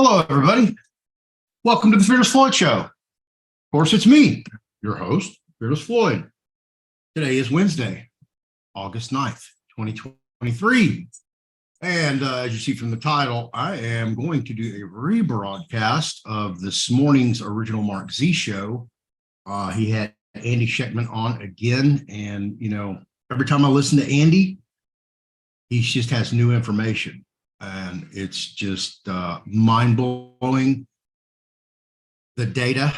Hello, everybody. Welcome to the Fearless Floyd Show. Of course, it's me, your host, Fearless Floyd. Today is Wednesday, August 9th, 2023. And as you see from the title, I am going to do a rebroadcast of this morning's original Mark Z show. He had Andy Schectman on again. And, you know, every time I listen to Andy, he just has new information. And it's just mind-blowing. The data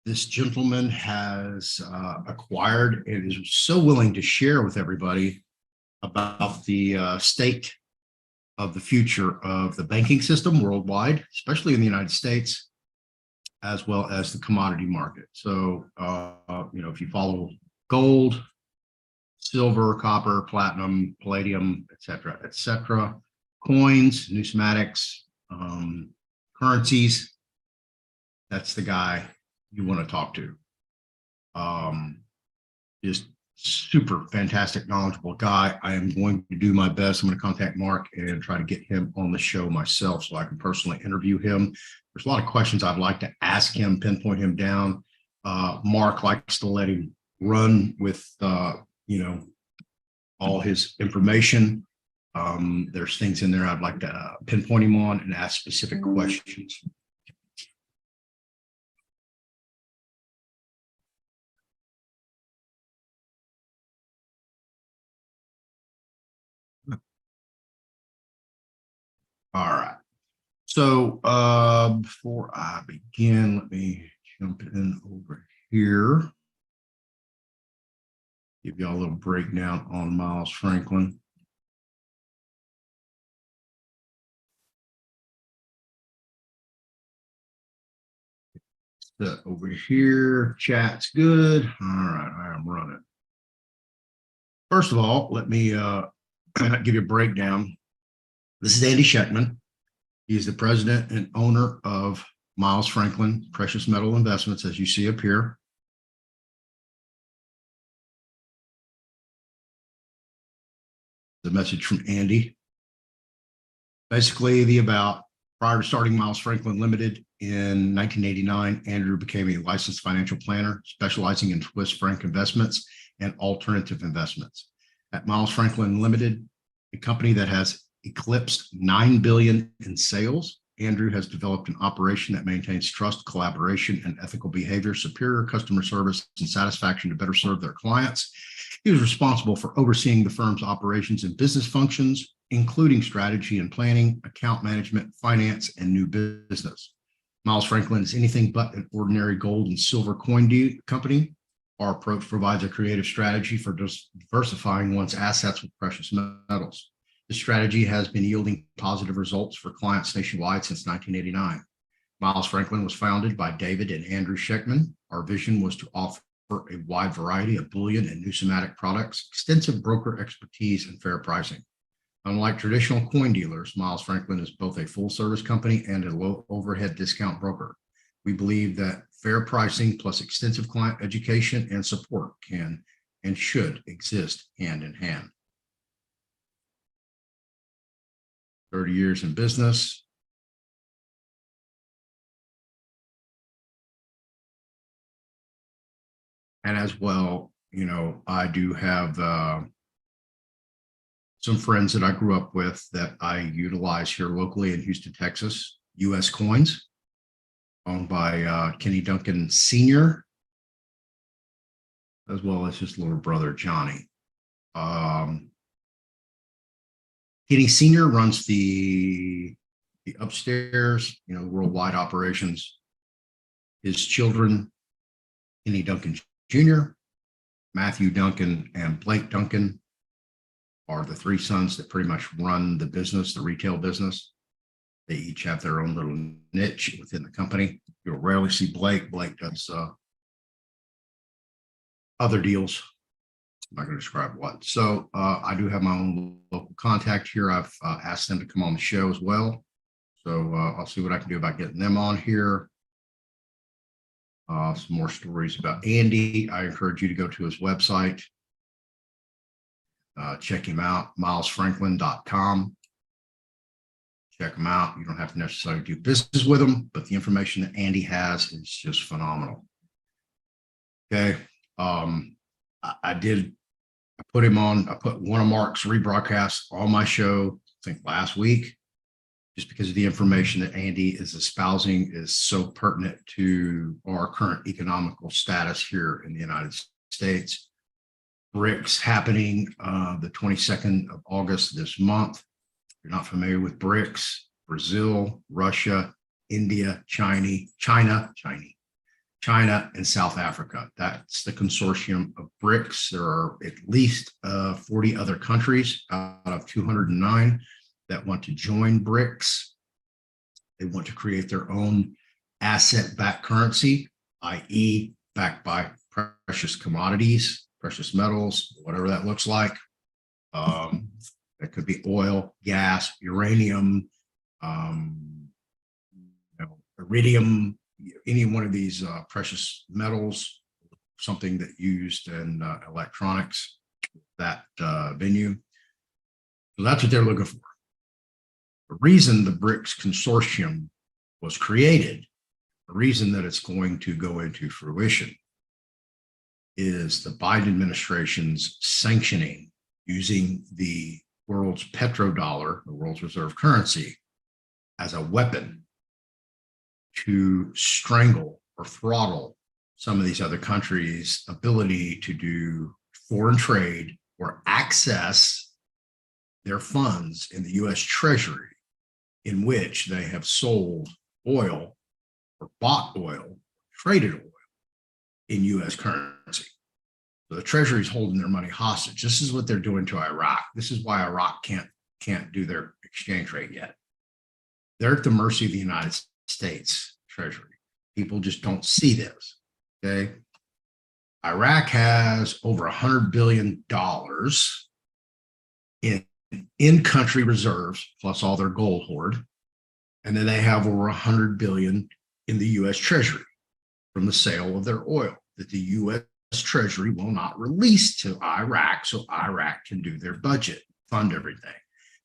this gentleman has acquired and is so willing to share with everybody about the state of the future of the banking system worldwide, especially in the United States, as well as the commodity market. So, you know, if you follow gold, silver, copper, platinum, palladium, et cetera, coins, numismatics, currencies, that's the guy you want to talk to. Just super fantastic, knowledgeable guy. I am going to do my best. I'm going to contact Mark and try to get him on the show myself so I can personally interview him. There's a lot of questions I'd like to ask him, pinpoint him down. Mark likes to let him run with, you know, all his information. There's things in there I'd like to pinpoint him on and ask specific questions. All right. So before I begin, let me jump in over here. Give y'all a little breakdown on Miles Franklin. Over here, chat's good. All right, I am running. First of all, let me give you a breakdown. This is Andy Schectman. He's the president and owner of Miles Franklin Precious Metal Investments, as you see up here. The message from Andy. Basically, prior to starting Miles Franklin Limited in 1989, Andrew became a licensed financial planner specializing in Swiss franc investments and alternative investments. At Miles Franklin Limited, a company that has eclipsed $9 billion in sales, Andrew has developed an operation that maintains trust, collaboration, and ethical behavior, superior customer service, and satisfaction to better serve their clients. He was responsible for overseeing the firm's operations and business functions, including strategy and planning, account management, finance, and new business. Miles Franklin is anything but an ordinary gold and silver coin company. Our approach provides a creative strategy for diversifying one's assets with precious metals. This strategy has been yielding positive results for clients nationwide since 1989. Miles Franklin was founded by David and Andrew Schectman. Our vision was to offer a wide variety of bullion and numismatic products, extensive broker expertise, and fair pricing. Unlike traditional coin dealers, Miles Franklin is both a full-service company and a low-overhead discount broker. We believe that fair pricing plus extensive client education and support can and should exist hand in hand. 30 years in business. And as well, you know, I do have some friends that I grew up with that I utilize here locally in Houston, Texas. U.S. Coins, owned by Kenny Duncan Sr., as well as his little brother, Johnny. Kenny Sr. runs the upstairs, you know, worldwide operations. His children, Kenny Duncan Jr., Matthew Duncan, and Blake Duncan, are the three sons that pretty much run the business, the retail business. They each have their own little niche within the company. You'll rarely see Blake. Blake does other deals. I'm not going to describe what. So I do have my own local contact here. I've asked them to come on the show as well. So I'll see what I can do about getting them on here. Some more stories about Andy. I encourage you to go to his website. Check him out, milesfranklin.com. check them out. You don't have to necessarily do business with them, but the information that Andy has is just phenomenal. Okay. I put him on, I put one of Mark's rebroadcasts on my show, I think last week, just because of the information that Andy is espousing is so pertinent to our current economical status here in the United States. BRICS happening the 22nd of August this month. If you're not familiar with BRICS, Brazil, Russia, India, China, and South Africa. That's the consortium of BRICS. There are at least 40 other countries out of 209 that want to join BRICS. They want to create their own asset-backed currency, i.e. backed by precious commodities, precious metals, whatever that looks like. That could be oil, gas, uranium, iridium, any one of these precious metals, something that used in electronics, that venue. So that's what they're looking for. The reason the BRICS consortium was created, the reason that it's going to go into fruition, is the Biden administration's sanctioning using the world's petrodollar, the world's reserve currency, as a weapon to strangle or throttle some of these other countries' ability to do foreign trade or access their funds in the U.S. Treasury, in which they have sold oil or bought oil, traded oil in U.S. currency. So the Treasury is holding their money hostage. This is what they're doing to Iraq. This is why Iraq can't do their exchange rate yet. They're at the mercy of the United States Treasury. People just don't see this. Okay. Iraq has over $100 billion in in-country reserves, plus all their gold hoard. And then they have over $100 billion in the U.S. Treasury from the sale of their oil that the U.S. Treasury will not release to Iraq so Iraq can do their budget, fund everything.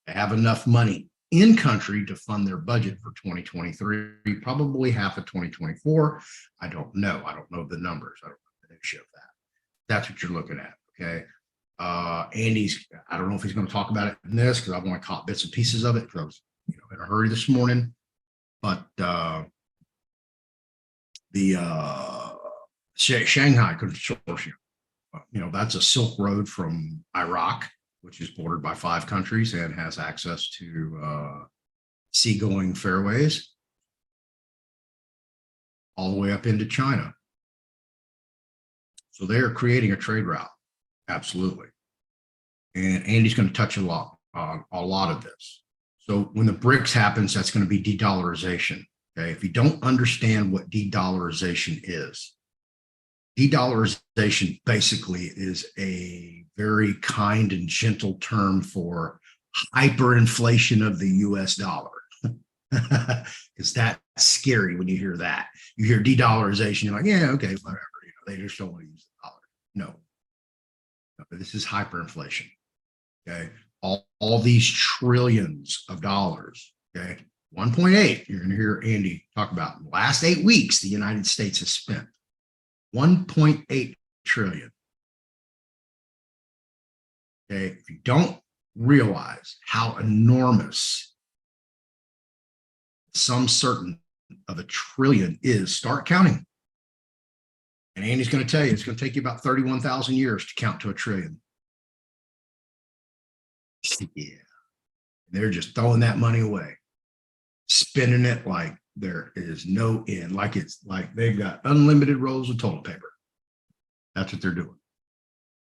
They have enough money in country to fund their budget for 2023, probably half of 2024. I don't know. I don't know the numbers. I don't know the issue of that. That's what you're looking at. Okay. Andy's, I don't know if he's going to talk about it in this because I've only caught bits and pieces of it because I was in a hurry this morning. But the Shanghai Consortium, that's a Silk Road from Iraq, which is bordered by 5 countries and has access to seagoing fairways all the way up into China. So they are creating a trade route. Absolutely. And Andy's going to touch a lot of this. So when the BRICS happens, that's going to be de-dollarization. Okay. If you don't understand what de-dollarization is, de-dollarization basically is a very kind and gentle term for hyperinflation of the US dollar. Because that's scary when you hear that. You hear de-dollarization, you're like, yeah, okay, whatever. They just don't want to use the dollar. No, this is hyperinflation. Okay. All these trillions of dollars. Okay. 1.8, you're going to hear Andy talk about in the last 8 weeks, the United States has spent 1.8 trillion. Okay. If you don't realize how enormous some certain of a trillion is, start counting. And Andy's going to tell you, it's going to take you about 31,000 years to count to a trillion. Yeah. They're just throwing that money away, spending it like there is no end, like it's like they've got unlimited rolls of toilet paper. That's what they're doing.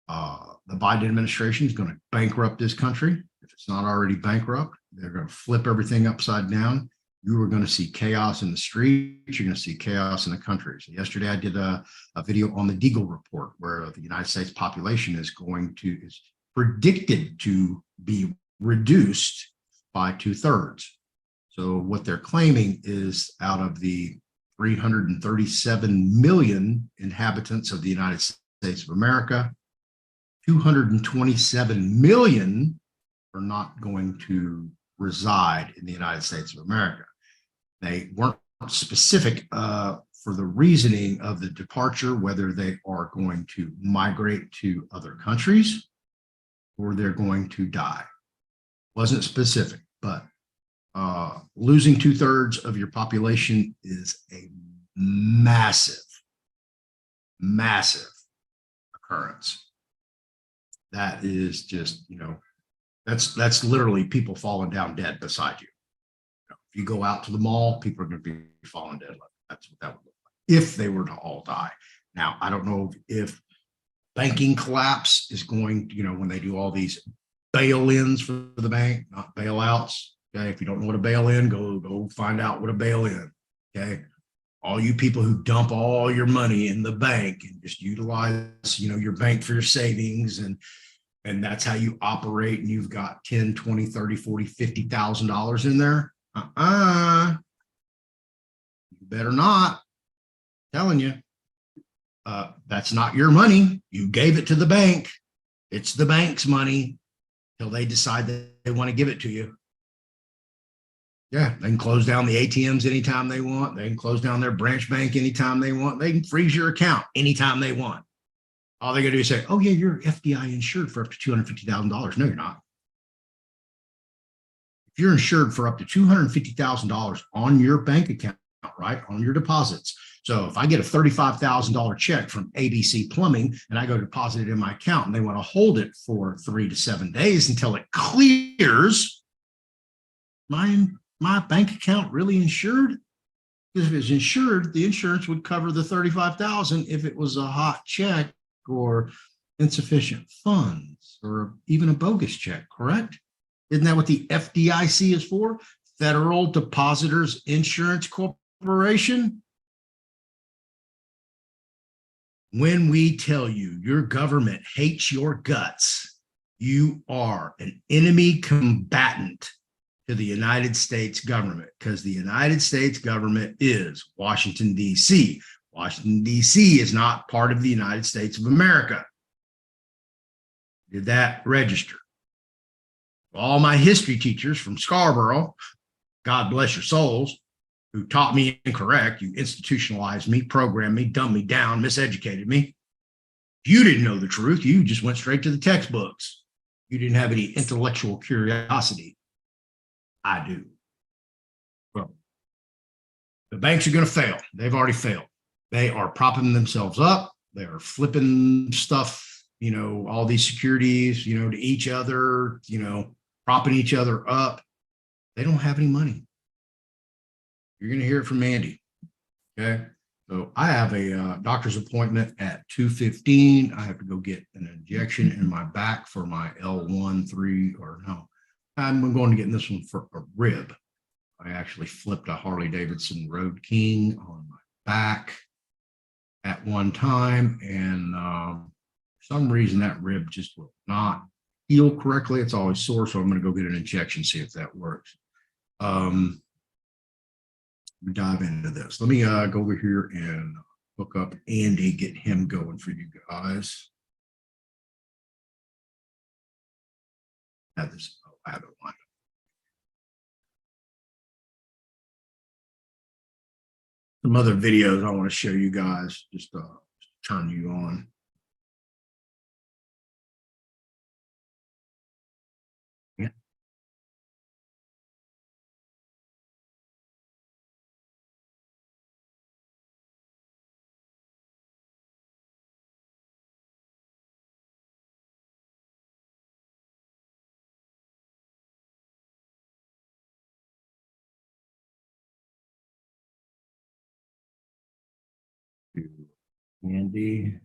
The Biden administration is going to bankrupt this country. If it's not already bankrupt, they're going to flip everything upside down. You are going to see chaos in the streets. You're going to see chaos in the country. So yesterday, I did a video on the Deagle report, where the United States population is predicted to be reduced by 2/3. So what they're claiming is out of the 337 million inhabitants of the United States of America, 227 million are not going to reside in the United States of America. They weren't specific for the reasoning of the departure, whether they are going to migrate to other countries or they're going to die. Wasn't specific, but losing 2/3 of your population is a massive, massive occurrence. That is just, that's literally people falling down dead beside you. If you go out to the mall, people are going to be falling dead. That's what that would look like if they were to all die. Now, I don't know if banking collapse is going, when they do all these bail-ins for the bank, not bailouts. Okay. If you don't know what a bail-in, go find out what a bail-in. Okay. All you people who dump all your money in the bank and just utilize, your bank for your savings, and that's how you operate, and you've got 10, 20, 30, 40, $50,000 in there. You better not. I'm telling you. That's not your money. You gave it to the bank. It's the bank's money till they decide that they want to give it to you. Yeah, they can close down the ATMs anytime they want. They can close down their branch bank anytime they want. They can freeze your account anytime they want. All they're going to do is say, oh, yeah, you're FDI insured for up to $250,000. No, you're not. If you're insured for up to $250,000 on your bank account, right, on your deposits. So if I get a $35,000 check from ABC Plumbing and I go deposit it in my account and they want to hold it for 3 to 7 days until it clears, my bank account really insured? Because if it's insured, the insurance would cover the $35,000 if it was a hot check or insufficient funds or even a bogus check, correct? Isn't that what the FDIC is for? Federal Depositors Insurance Corporation? When we tell you your government hates your guts, you are an enemy combatant to the United States government, because the United States government is Washington, D.C. Washington, D.C. is not part of the United States of America. Did that register? All my history teachers from Scarborough, God bless your souls, who taught me incorrect, you institutionalized me, programmed me, dumbed me down, miseducated me. You didn't know the truth. You just went straight to the textbooks. You didn't have any intellectual curiosity. I do. Well, the banks are going to fail. They've already failed. They are propping themselves up. They are flipping stuff, all these securities, to each other, propping each other up. They don't have any money. You're going to hear it from Andy. Okay. So I have a doctor's appointment at 2:15. I have to go get an injection in my back for my L1, 3, or no. I'm going to get this one for a rib. I actually flipped a Harley Davidson Road King on my back at one time. And for some reason that rib just will not heal correctly. It's always sore. So I'm going to go get an injection, see if that works. Dive into this. Let me go over here and hook up Andy, get him going for you guys. I have it lined up. Some other videos I want to show you guys, just turn you on. Yeah. Andy.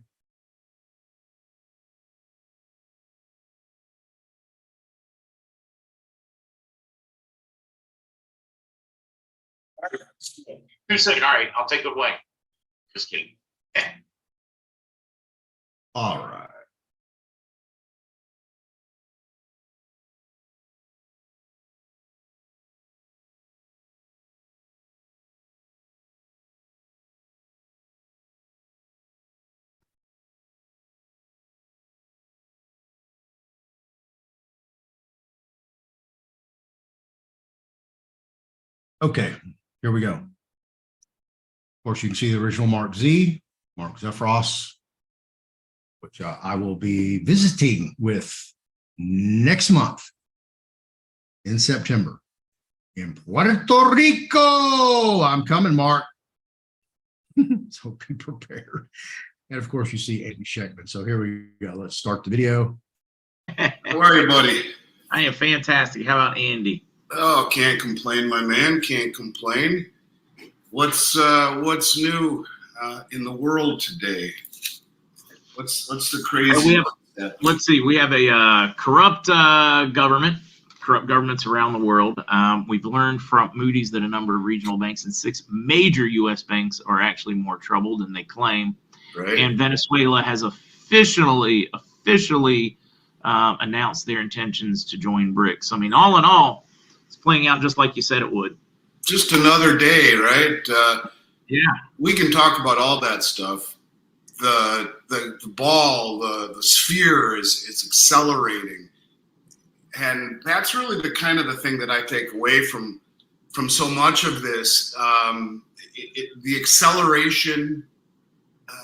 Who said, all right, I'll take it away. Just kidding. All right. Okay, here we go. Of course, you can see the original Mark Zephyros, which I will be visiting with next month in September in Puerto Rico. I'm coming, Mark. So be prepared. And of course, you see Andy Schectman. So here we go. Let's start the video. How are you, buddy? I am fantastic. How about Andy? Oh, can't complain, my man. Can't complain. What's new in the world today? What's the crazy? Let's see. We have a corrupt government. Corrupt governments around the world. We've learned from Moody's that a number of regional banks and 6 major U.S. banks are actually more troubled than they claim. Right. And Venezuela has officially announced their intentions to join BRICS. I mean, all in all, it's playing out just like you said it would. Just another day, right? Yeah. We can talk about all that stuff. The ball, the sphere is accelerating. And that's really the kind of the thing that I take away from so much of this. The acceleration.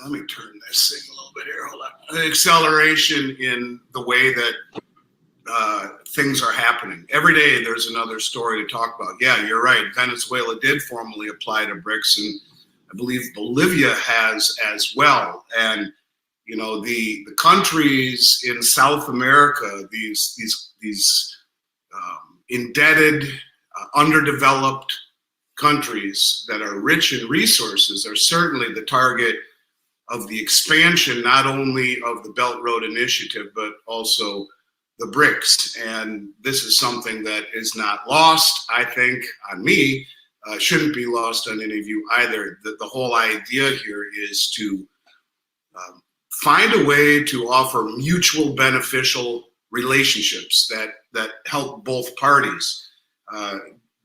Let me turn this thing a little bit here. Hold on. The acceleration in the way that things are happening. Every day there's another story to talk about. Yeah, you're right. Venezuela did formally apply to BRICS, and I believe Bolivia has as well. And you know, the countries in South America, these indebted, underdeveloped countries that are rich in resources are certainly the target of the expansion, not only of the Belt Road Initiative, but also the BRICS. And this is something that is not lost, I think, on me, shouldn't be lost on any of you either. The whole idea here is to find a way to offer mutual beneficial relationships that help both parties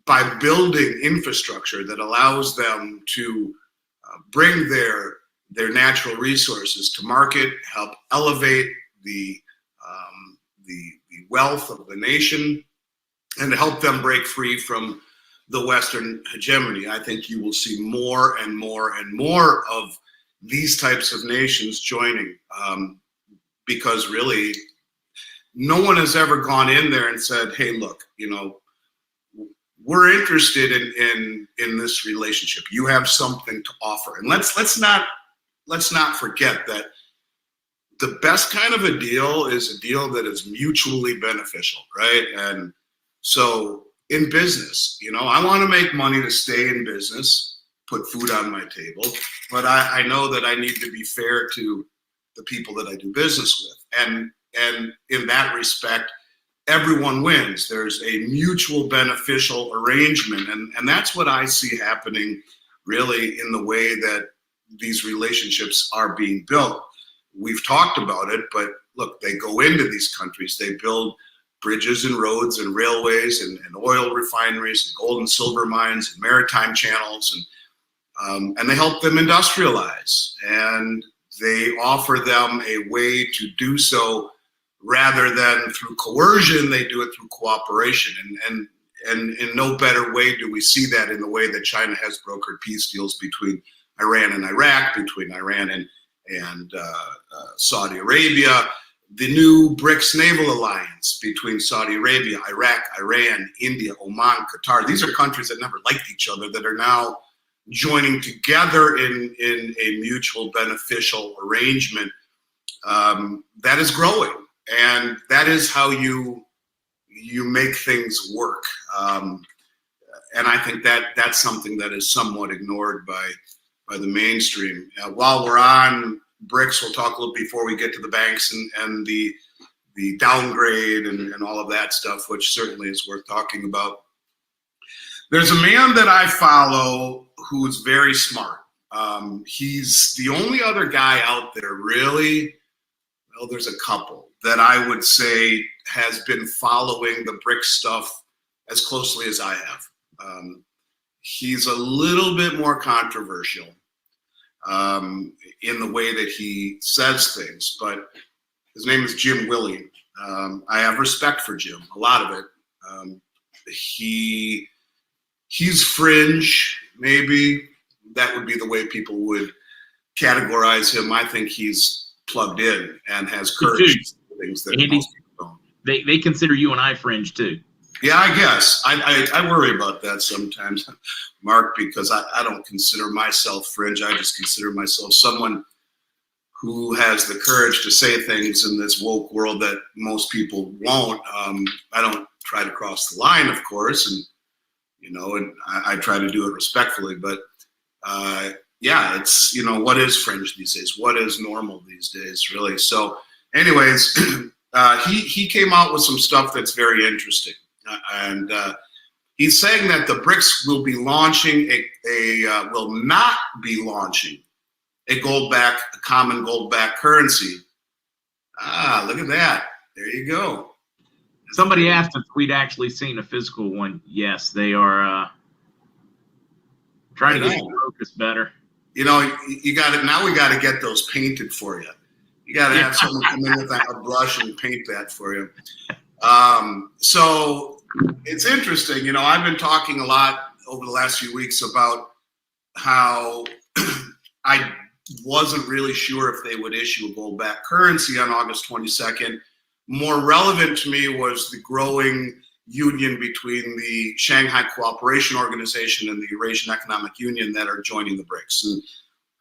by building infrastructure that allows them to bring their natural resources to market, help elevate the wealth of the nation, and to help them break free from the Western hegemony. I think you will see more and more and more of these types of nations joining, because really no one has ever gone in there and said, hey, look, you know, we're interested in this relationship. You have something to offer. And let's not forget that the best kind of a deal is a deal that is mutually beneficial, right? And so in business, you know, I want to make money to stay in business, put food on my table, but I know that I need to be fair to the people that I do business with. And in that respect, everyone wins. There's a mutual beneficial arrangement. And that's what I see happening really in the way that these relationships are being built. We've talked about it, but look, they go into these countries, they build bridges and roads and railways and oil refineries and gold and silver mines and maritime channels, and they help them industrialize, and they offer them a way to do so rather than through coercion. They do it through cooperation, and in no better way do we see that in the way that China has brokered peace deals between Iran and Iraq, between Iran and Saudi Arabia, the new BRICS naval alliance between Saudi Arabia, Iraq, Iran, India, Oman, Qatar. These are countries that never liked each other that are now joining together in a mutual beneficial arrangement that is growing, and that is how you make things work. And I think that's something that is somewhat ignored by the mainstream. While we're on BRICS, we'll talk a little before we get to the banks and the downgrade and all of that stuff, which certainly is worth talking about. There's a man that I follow who's very smart. He's the only other guy out there really, well, there's a couple that I would say has been following the BRICS stuff as closely as I have. He's a little bit more controversial in the way that he says things, but his name is Jim Willie. I have respect for Jim, a lot of it. He he's fringe, maybe. That would be the way people would categorize him. I think he's plugged in and has courage to do things that Andy, most people don't. they consider you and I fringe too. Yeah, I guess. I worry about that sometimes, Mark, because I don't consider myself fringe. I just consider myself someone who has the courage to say things in this woke world that most people won't. I don't try to cross the line, of course, and I try to do it respectfully. But yeah, it's, what is fringe these days? What is normal these days, really? So, anyways, he came out with some stuff that's very interesting. And he's saying that the BRICS will be launching will not be launching a common gold-backed currency. Look at that. There you go. Somebody asked if we'd actually seen a physical one. Yes, they are trying to get the focus better. You got it. Now we got to get those painted for you. You got to have someone come in with a brush and paint that for you. So it's interesting. I've been talking a lot over the last few weeks about how I wasn't really sure if they would issue a gold-backed currency on August 22nd. More relevant to me was the growing union between the Shanghai Cooperation Organization and the Eurasian Economic Union that are joining the BRICS. And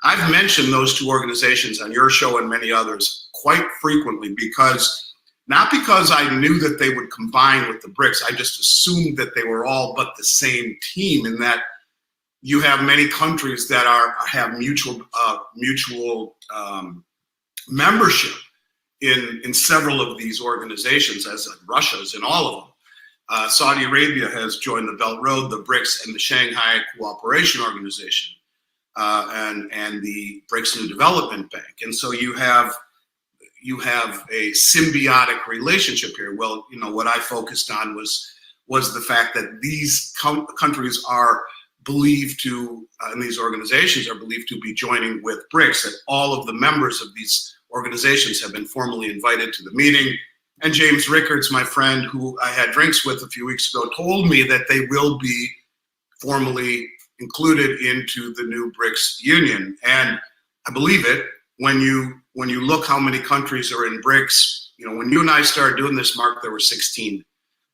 I've mentioned those two organizations on your show and many others quite frequently not because I knew that they would combine with the BRICS. I just assumed that they were all but the same team, in that you have many countries that have mutual membership in several of these organizations, as Russia is in all of them. Saudi Arabia has joined the Belt Road, the BRICS, and the Shanghai Cooperation Organization, and the BRICS New Development Bank. And so you have a symbiotic relationship here. Well, what I focused on was the fact that these countries are believed to, and these organizations are believed to be joining with BRICS, that all of the members of these organizations have been formally invited to the meeting. And James Rickards, my friend, who I had drinks with a few weeks ago, told me that they will be formally included into the new BRICS union. And I believe it. When you look how many countries are in BRICS, when you and I started doing this, Mark, there were 16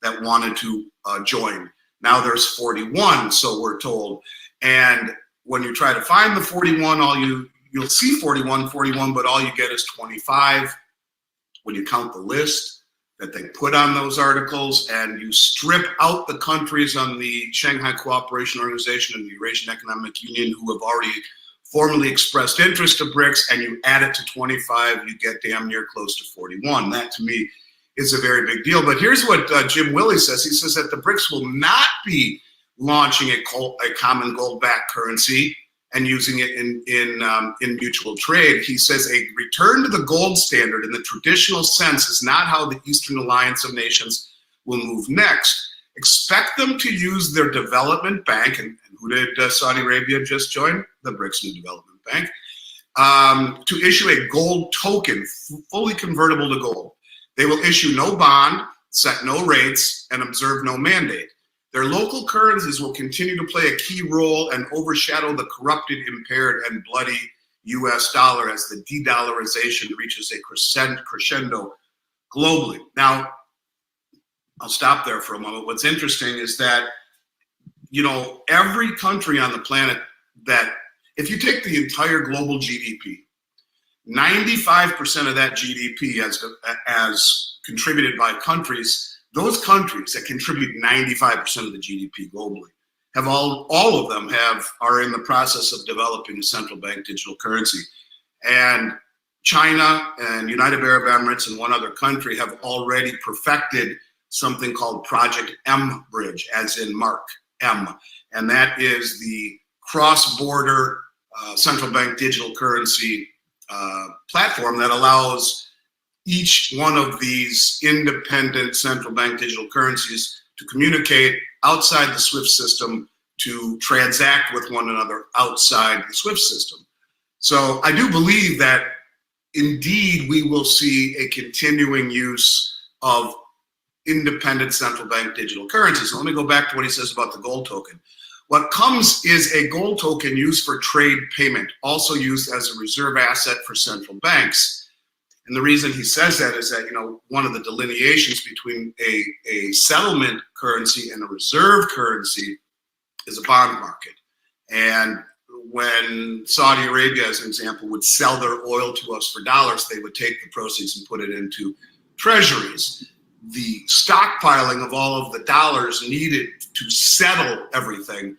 that wanted to join. Now there's 41, so we're told. And when you try to find the 41, you'll see 41, but all you get is 25. When you count the list that they put on those articles and you strip out the countries on the Shanghai Cooperation Organization and the Eurasian Economic Union who have already formally expressed interest to BRICS, and you add it to 25, you get damn near close to 41. That, to me, is a very big deal. But here's what Jim Willey says. He says that the BRICS will not be launching a common gold-backed currency and using it in mutual trade. He says a return to the gold standard in the traditional sense is not how the Eastern Alliance of Nations will move next. Expect them to use their development bank, and who did Saudi Arabia just join? The BRICS New Development Bank, to issue a gold token, fully convertible to gold. They will issue no bond, set no rates, and observe no mandate. Their local currencies will continue to play a key role and overshadow the corrupted, impaired, and bloody US dollar as the de-dollarization reaches a crescendo globally. Now, I'll stop there for a moment. What's interesting is that, every country on the planet that, if you take the entire global GDP, 95% of that GDP as contributed by countries, those countries that contribute 95% of the GDP globally, have all of them are in the process of developing a central bank digital currency. And China and United Arab Emirates and one other country have already perfected something called Project M Bridge, as in Mark M. And that is the cross-border central bank digital currency platform that allows each one of these independent central bank digital currencies to communicate outside the SWIFT system, to transact with one another outside the SWIFT system. So I do believe that indeed we will see a continuing use of independent central bank digital currencies. So let me go back to what he says about the gold token. What comes is a gold token used for trade payment, also used as a reserve asset for central banks. And the reason he says that is that, you know, one of the delineations between a settlement currency and a reserve currency is a bond market. And when Saudi Arabia, as an example, would sell their oil to us for dollars, they would take the proceeds and put it into treasuries. The stockpiling of all of the dollars needed to settle everything,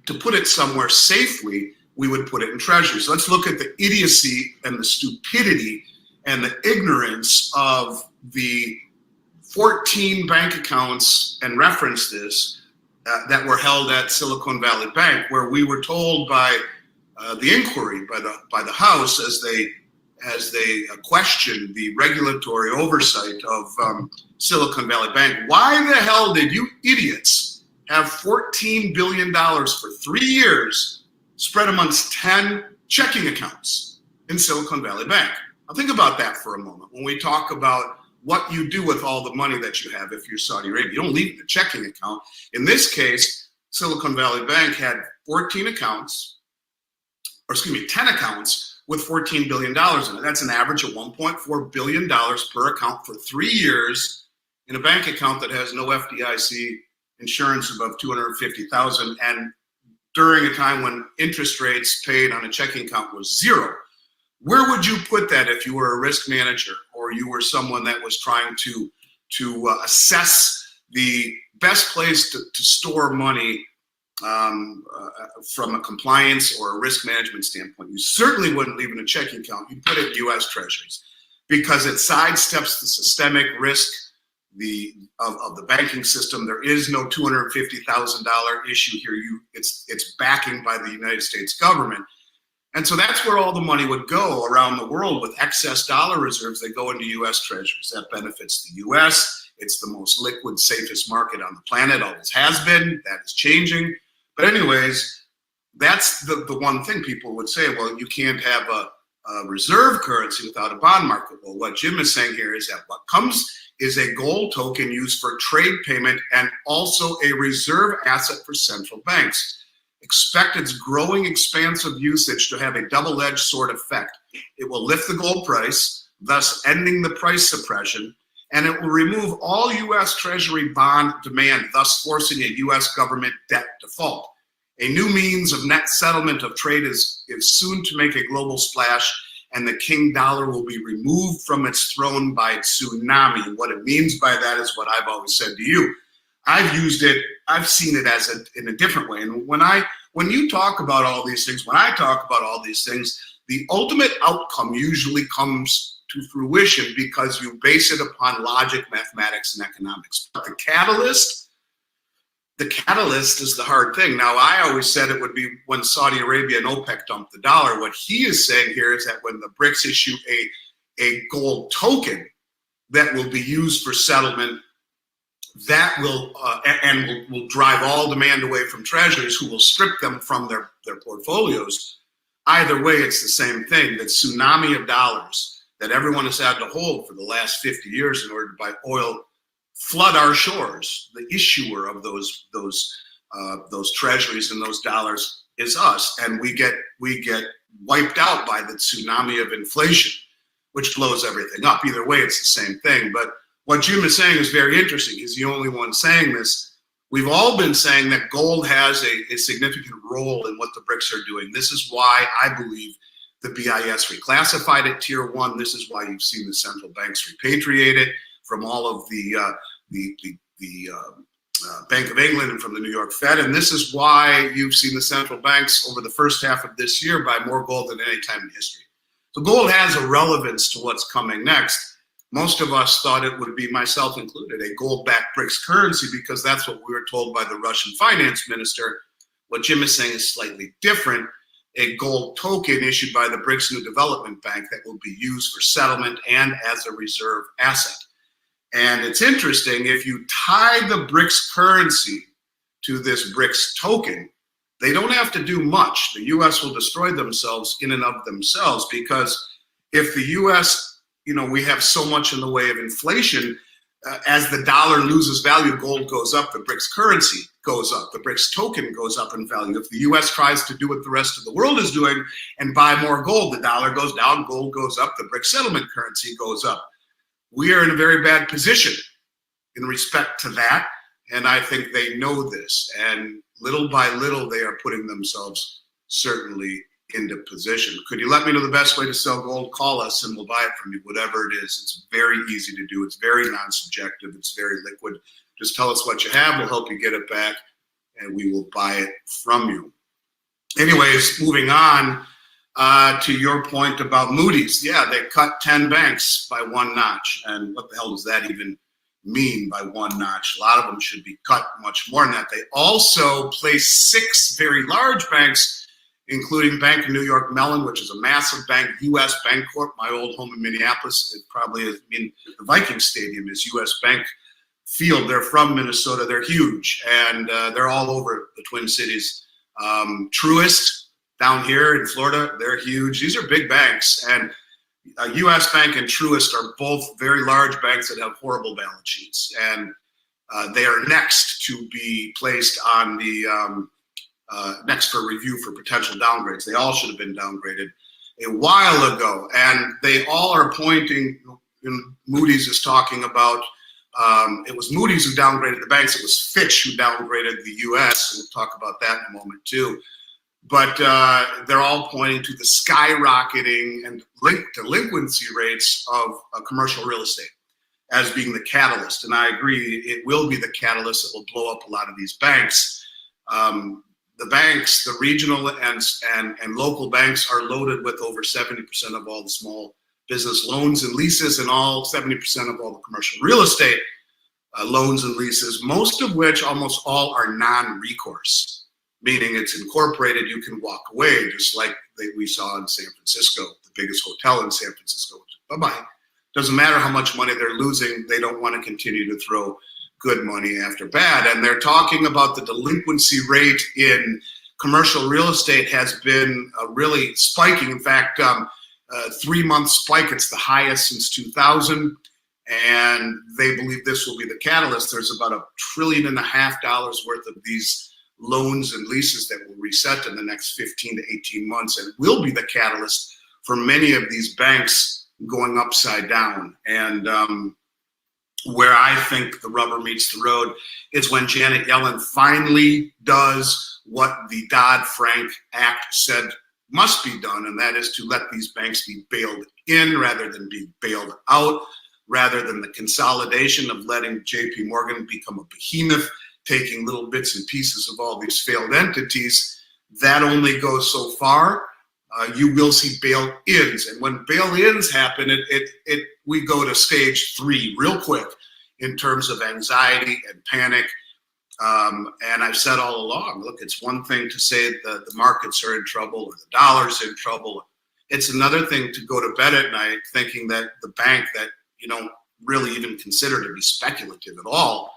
to put it somewhere safely, we would put it in treasuries. So let's look at the idiocy and the stupidity and the ignorance of the 14 bank accounts, and reference this, that were held at Silicon Valley Bank, where we were told by the inquiry by the House as they questioned the regulatory oversight of Silicon Valley Bank, why the hell did you idiots have $14 billion for 3 years spread amongst 10 checking accounts in Silicon Valley Bank? Now think about that for a moment. When we talk about what you do with all the money that you have if you're Saudi Arabia, you don't leave it in a checking account. In this case, Silicon Valley Bank had 10 accounts with $14 billion in it. That's an average of $1.4 billion per account for 3 years in a bank account that has no FDIC insurance above $250,000, and during a time when interest rates paid on a checking account was zero. Where would you put that if you were a risk manager or you were someone that was trying to assess the best place to store money from a compliance or a risk management standpoint? You certainly wouldn't leave it in a checking account. You'd put it in U.S. Treasuries because it sidesteps the systemic risk of the banking system. There is no $250,000 issue here. It's backing by the United States government. And so that's where all the money would go around the world with excess dollar reserves. They go into U.S. Treasuries. That benefits the U.S. It's the most liquid, safest market on the planet, always has been. That is changing. But anyways, that's the one thing people would say, well, you can't have a reserve currency without a bond market. Well, what Jim is saying here is that what comes is a gold token used for trade payment and also a reserve asset for central banks. Expect its growing expansive usage to have a double-edged sword effect. It will lift the gold price, thus ending the price suppression, and it will remove all U.S. Treasury bond demand, thus forcing a U.S. government debt default. A new means of net settlement of trade is soon to make a global splash, and the king dollar will be removed from its throne by tsunami. And what it means by that is what I've always said to you. I've used it, I've seen it in a different way. And when you talk about all these things, when I talk about all these things, the ultimate outcome usually comes to fruition because you base it upon logic, mathematics, and economics. But the catalyst is the hard thing. Now, I always said it would be when Saudi Arabia and OPEC dumped the dollar. What he is saying here is that when the BRICS issue a gold token that will be used for settlement, that will will drive all demand away from treasuries, who will strip them from their portfolios. Either way, it's the same thing. The tsunami of dollars that everyone has had to hold for the last 50 years in order to buy oil flood our shores. The issuer of those treasuries and those dollars is us, and we get wiped out by the tsunami of inflation, which blows everything up. Either way, it's the same thing. But what Jim is saying is very interesting. He's the only one saying this. We've all been saying that gold has a significant role in what the BRICS are doing. This is why I believe the BIS reclassified it Tier 1. This is why you've seen the central banks repatriate it from all of the Bank of England and from the New York Fed. And this is why you've seen the central banks over the first half of this year buy more gold than any time in history. So gold has a relevance to what's coming next. Most of us thought it would be, myself included, a gold-backed BRICS currency because that's what we were told by the Russian finance minister. What Jim is saying is slightly different. A gold token issued by the BRICS New Development Bank that will be used for settlement and as a reserve asset. And it's interesting, if you tie the BRICS currency to this BRICS token, they don't have to do much. The U.S. will destroy themselves in and of themselves, because if the U.S., we have so much in the way of inflation, as the dollar loses value, gold goes up, the BRICS currency goes up, the BRICS token goes up in value. If the US tries to do what the rest of the world is doing and buy more gold, the dollar goes down, gold goes up, the BRICS settlement currency goes up. We are in a very bad position in respect to that, and I think they know this, and little by little they are putting themselves certainly into position. Could you let me know the best way to sell gold? Call us and we'll buy it from you, whatever it is. It's very easy to do. It's very non-subjective. It's very liquid. Just tell us what you have. We'll help you get it back and we will buy it from you. Anyways, moving on to your point about Moody's. Yeah, they cut 10 banks by one notch. And what the hell does that even mean by one notch? A lot of them should be cut much more than that. They also placed 6 very large banks, including Bank of New York Mellon, which is a massive bank, U.S. Bancorp, my old home in Minneapolis. It probably is, I mean, the Viking Stadium is U.S. Bank Field. They're from Minnesota. They're huge, and they're all over the Twin Cities. Truist down here in Florida, they're huge. These are big banks, and U.S. Bank and Truist are both very large banks that have horrible balance sheets, and they are next to be placed on the next for review for potential downgrades. They all should have been downgraded a while ago, and they all are pointing, and Moody's is talking about, it was Moody's who downgraded the banks, it was Fitch who downgraded the US, and we'll talk about that in a moment too. But they're all pointing to the skyrocketing and delinquency rates of commercial real estate as being the catalyst. And I agree, it will be the catalyst that will blow up a lot of these banks. The banks, the regional and local banks are loaded with over 70% of all the small business loans and leases, and all 70% of all the commercial real estate loans and leases, most of which, almost all, are non-recourse, meaning it's incorporated, you can walk away, just like we saw in San Francisco, the biggest hotel in San Francisco. Bye-bye. Doesn't matter how much money they're losing, they don't want to continue to throw good money after bad. And they're talking about the delinquency rate in commercial real estate has been really spiking. In fact, 3-month spike, it's the highest since 2000. And they believe this will be the catalyst. There's about $1.5 trillion worth of these loans and leases that will reset in the next 15 to 18 months, and will be the catalyst for many of these banks going upside down. And where I think the rubber meets the road is when Janet Yellen finally does what the Dodd-Frank Act said must be done, and that is to let these banks be bailed in rather than be bailed out, rather than the consolidation of letting JP Morgan become a behemoth, taking little bits and pieces of all these failed entities. That only goes so far. You will see bail-ins, and when bail-ins happen, we go to stage 3 real quick in terms of anxiety and panic. And I've said all along, look, it's one thing to say that the markets are in trouble or the dollar's in trouble. It's another thing to go to bed at night thinking that the bank that you don't really even consider to be speculative at all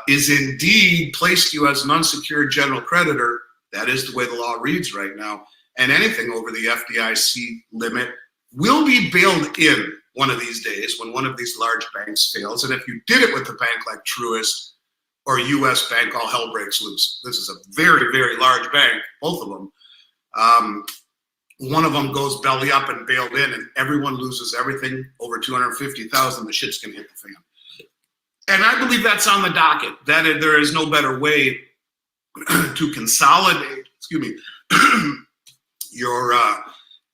is indeed placed you as an unsecured general creditor. That is the way the law reads right now. And anything over the FDIC limit will be bailed in one of these days when one of these large banks fails. And if you did it with a bank like Truist or US Bank, all hell breaks loose. This is a very, very large bank, both of them. One of them goes belly up and bailed in, and everyone loses everything over 250,000. The shit's gonna hit the fan. And I believe that's on the docket. That there is no better way to consolidate,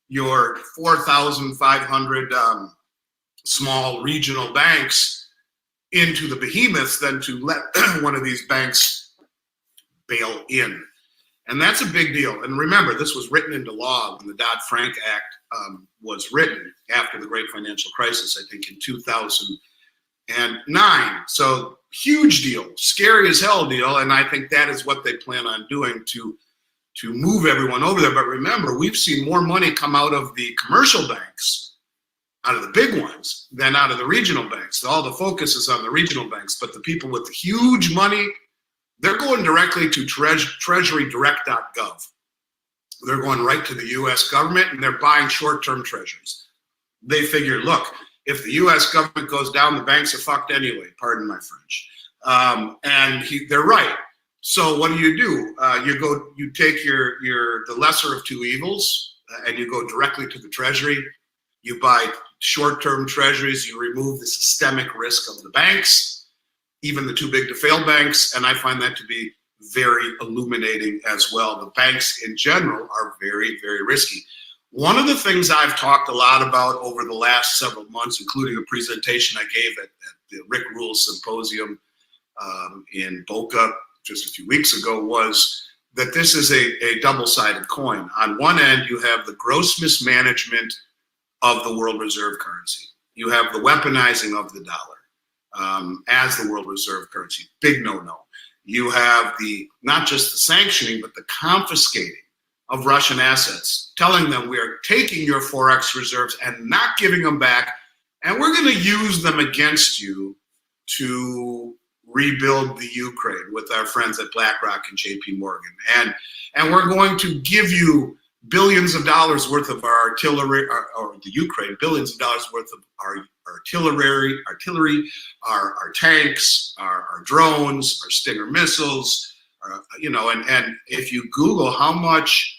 your 4,500 small regional banks into the behemoths than to let one of these banks bail in. And that's a big deal. And remember, this was written into law when the Dodd-Frank Act was written after the great financial crisis, I think in 2009. So huge deal, scary as hell deal. And I think that is what they plan on doing to move everyone over there. But remember, we've seen more money come out of the commercial banks, out of the big ones, than out of the regional banks. All the focus is on the regional banks, but the people with the huge money, they're going directly to treasurydirect.gov. They're going right to the US government and they're buying short-term treasuries. They figure, look, if the U.S. government goes down, the banks are fucked anyway. Pardon my French. They're right. So what do? You take the lesser of two evils, and you go directly to the Treasury. You buy short-term treasuries. You remove the systemic risk of the banks, even the too big to fail banks, and I find that to be very illuminating as well. The banks in general are very, very risky. One of the things I've talked a lot about over the last several months, including a presentation I gave at the Rick Rules Symposium in Boca just a few weeks ago, was that this is a double-sided coin. On one end, you have the gross mismanagement of the world reserve currency. You have the weaponizing of the dollar as the world reserve currency. Big no-no. You have not just the sanctioning, but the confiscating of Russian assets, telling them we are taking your Forex reserves and not giving them back, and we're going to use them against you to rebuild the Ukraine with our friends at BlackRock and JP Morgan. And we're going to give you billions of dollars worth of our artillery, or the Ukraine, billions of dollars worth of our artillery, our tanks, our drones, our Stinger missiles, and if you Google how much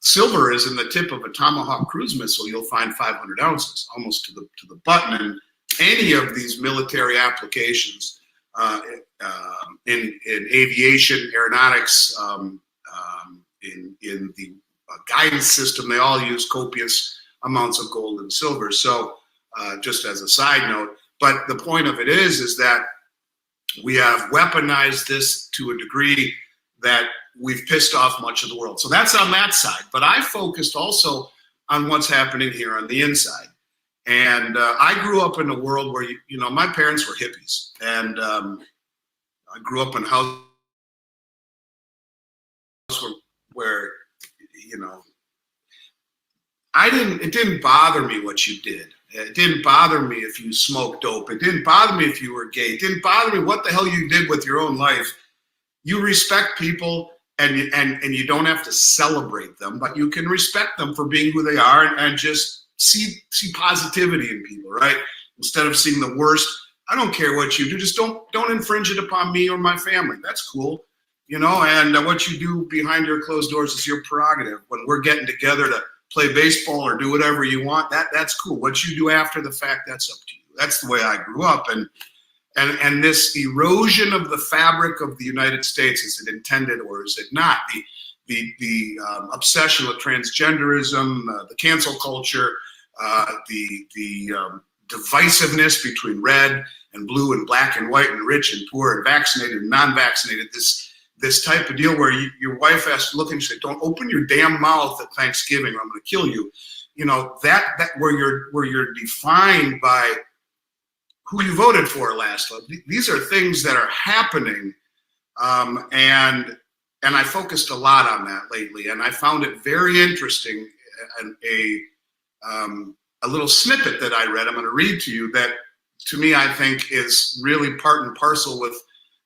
silver is in the tip of a Tomahawk cruise missile, you'll find 500 ounces, almost to the button. And any of these military applications in aviation, aeronautics, in the guidance system, they all use copious amounts of gold and silver. So just as a side note, but the point of it is that we have weaponized this to a degree that we've pissed off much of the world. So that's on that side. But I focused also on what's happening here on the inside. And I grew up in a world where, my parents were hippies. And I grew up in a house where it didn't bother me what you did. It didn't bother me if you smoked dope. It didn't bother me if you were gay. It didn't bother me what the hell you did with your own life. You respect people, and you don't have to celebrate them, but you can respect them for being who they are, and just see positivity in people, right? Instead of seeing the worst. I don't care what you do, just don't infringe it upon me or my family. That's cool, and what you do behind your closed doors is your prerogative. When we're getting together to play baseball or do whatever you want, that's cool. What you do after the fact, that's up to you. That's the way I grew up. And this erosion of the fabric of the United States, is it intended or is it not? The obsession with transgenderism, the cancel culture, the divisiveness between red and blue and black and white and rich and poor and vaccinated and non-vaccinated, this type of deal where your wife has to look and say, "Don't open your damn mouth at Thanksgiving or I'm going to kill you." That where you're defined by who you voted for last. These are things that are happening, and I focused a lot on that lately, and I found it very interesting. And a little snippet that I read, I'm going to read to you, that to me I think is really part and parcel with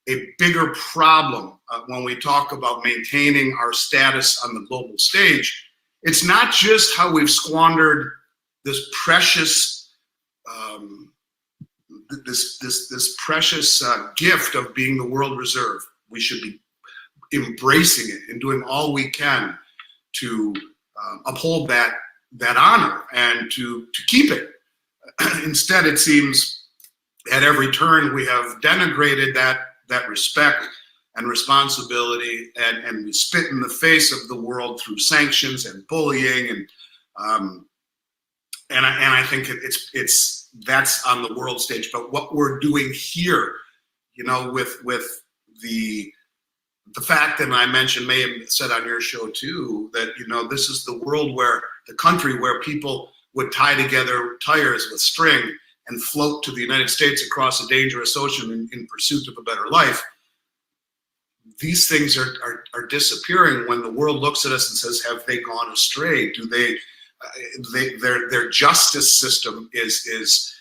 a bigger problem when we talk about maintaining our status on the global stage. It's not just how we've squandered this precious this precious gift of being the world reserve. We should be embracing it and doing all we can to uphold that honor and to keep it. Instead, it seems at every turn we have denigrated that respect and responsibility, and we spit in the face of the world through sanctions and bullying, and I think that's on the world stage. But what we're doing here, with the fact that I mentioned, may have said on your show too, that this is the world where the country where people would tie together tires with string and float to the United States across a dangerous ocean in pursuit of a better life. These things are disappearing when the world looks at us and says, have they gone astray? Do their justice system is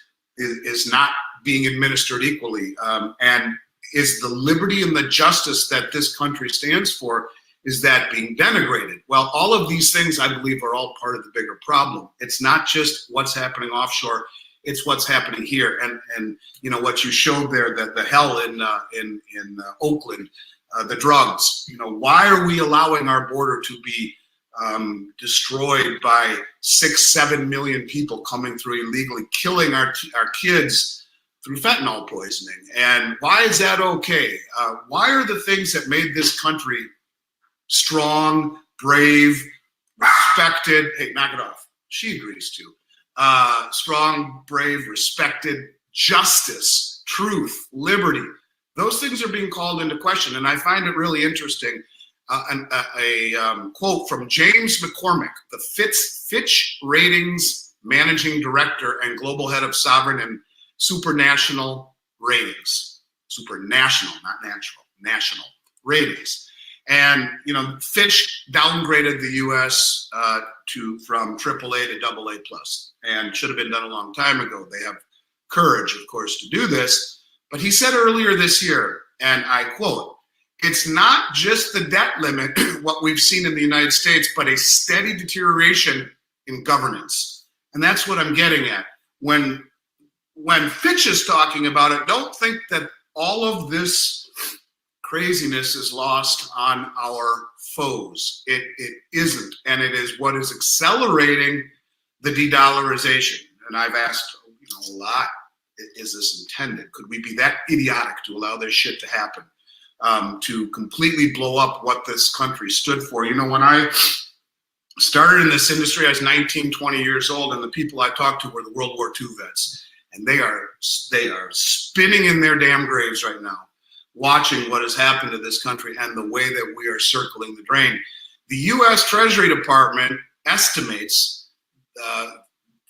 not being administered equally? And is the liberty and the justice that this country stands for, is that being denigrated? Well, all of these things, I believe, are all part of the bigger problem. It's not just what's happening offshore. It's what's happening here. And you know what you showed there, that the hell in Oakland, the drugs. You know, why are we allowing our border to be destroyed by 6-7 million people coming through illegally, killing our kids through fentanyl poisoning? And why is that okay? Why are the things that made this country strong, brave, respected, hey, knock it off, she agrees to, strong, brave, respected, justice, truth, liberty, those things are being called into question? And I find it really interesting. A quote from James McCormick, the Fitch Ratings Managing Director and Global Head of Sovereign and Supranational Ratings. Supranational, not natural, national ratings. And, you know, Fitch downgraded the U.S. From AAA to AA+, and should have been done a long time ago. They have courage, of course, to do this. But he said earlier this year, and I quote, "It's not just the debt limit, what we've seen in the United States, but a steady deterioration in governance." And that's what I'm getting at. When Fitch is talking about it, don't think that all of this craziness is lost on our foes. It isn't, and it is what is accelerating the de-dollarization. And I've asked, you know, a lot, is this intended? Could we be that idiotic to allow this shit to happen? To completely blow up what this country stood for. You know, when I started in this industry, I was 19, 20 years old, and the people I talked to were the World War II vets. And they are spinning in their damn graves right now, watching what has happened to this country and the way that we are circling the drain. The U.S. Treasury Department estimates,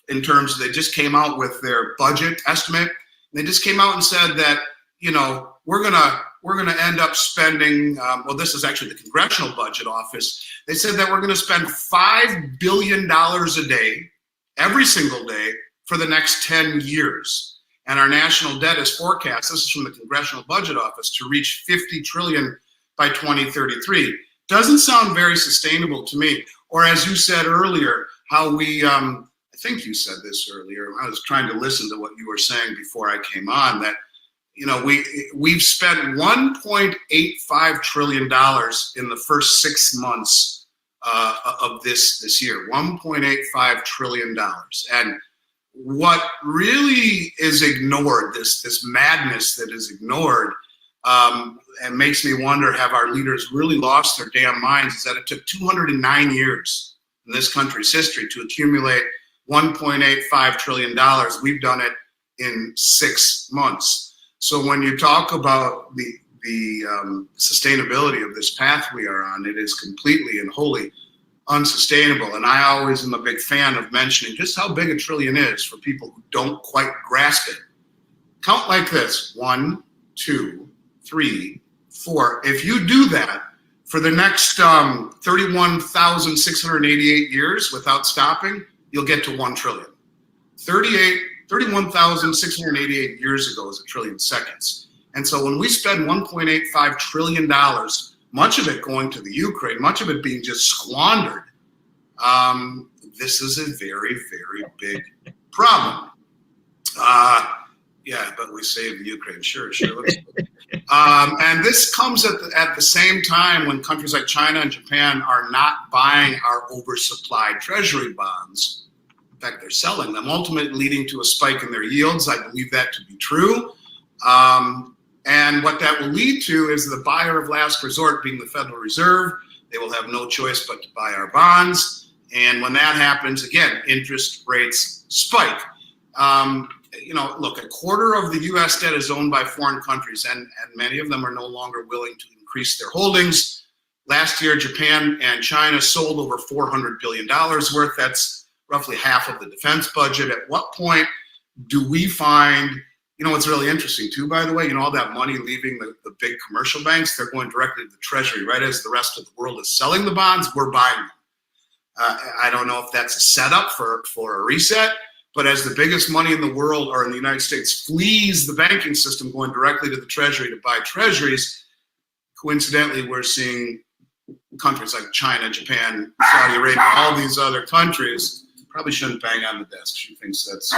in terms, they just came out with their budget estimate. They just came out and said that, you know, we're gonna end up spending, well, this is actually the Congressional Budget Office. They said that we're gonna spend $5 billion a day, every single day, for the next 10 years. And our national debt is forecast, this is from the Congressional Budget Office, to reach 50 trillion by 2033. Doesn't sound very sustainable to me. Or as you said earlier, how we, I think you said this earlier, I was trying to listen to what you were saying before I came on, that, you know, we've spent $1.85 trillion in the first 6 months of this year, $1.85 trillion. And what really is ignored, this madness that is ignored, and makes me wonder, have our leaders really lost their damn minds, is that it took 209 years in this country's history to accumulate $1.85 trillion. We've done it in 6 months. So when you talk about the sustainability of this path we are on, it is completely and wholly unsustainable. And I always am a big fan of mentioning just how big a trillion is for people who don't quite grasp it. Count like this: 1, 2, 3, 4. If you do that for the next 31,688 years without stopping, you'll get to 1 trillion. 31,688 years ago is a trillion seconds. And so when we spend $1.85 trillion, much of it going to the Ukraine, much of it being just squandered, this is a very, very big problem. Yeah, but we saved the Ukraine. Sure looks good. And this comes at the same time when countries like China and Japan are not buying our oversupplied treasury bonds. In fact, they're selling them, ultimately leading to a spike in their yields. I believe that to be true. And what that will lead to is the buyer of last resort being the Federal Reserve. They will have no choice but to buy our bonds. And when that happens, again, interest rates spike. You know, look, a quarter of the U.S. debt is owned by foreign countries, and many of them are no longer willing to increase their holdings. Last year, Japan and China sold over $400 billion worth. That's roughly half of the defense budget. At what point do we find, you know, what's really interesting too, by the way, you know, all that money leaving the big commercial banks, they're going directly to the Treasury, right? As the rest of the world is selling the bonds, we're buying them. I don't know if that's a setup for a reset, but as the biggest money in the world, or in the United States, flees the banking system, going directly to the Treasury to buy treasuries, coincidentally, we're seeing countries like China, Japan, Saudi Arabia, all these other countries. Probably shouldn't bang on the desk. She thinks that's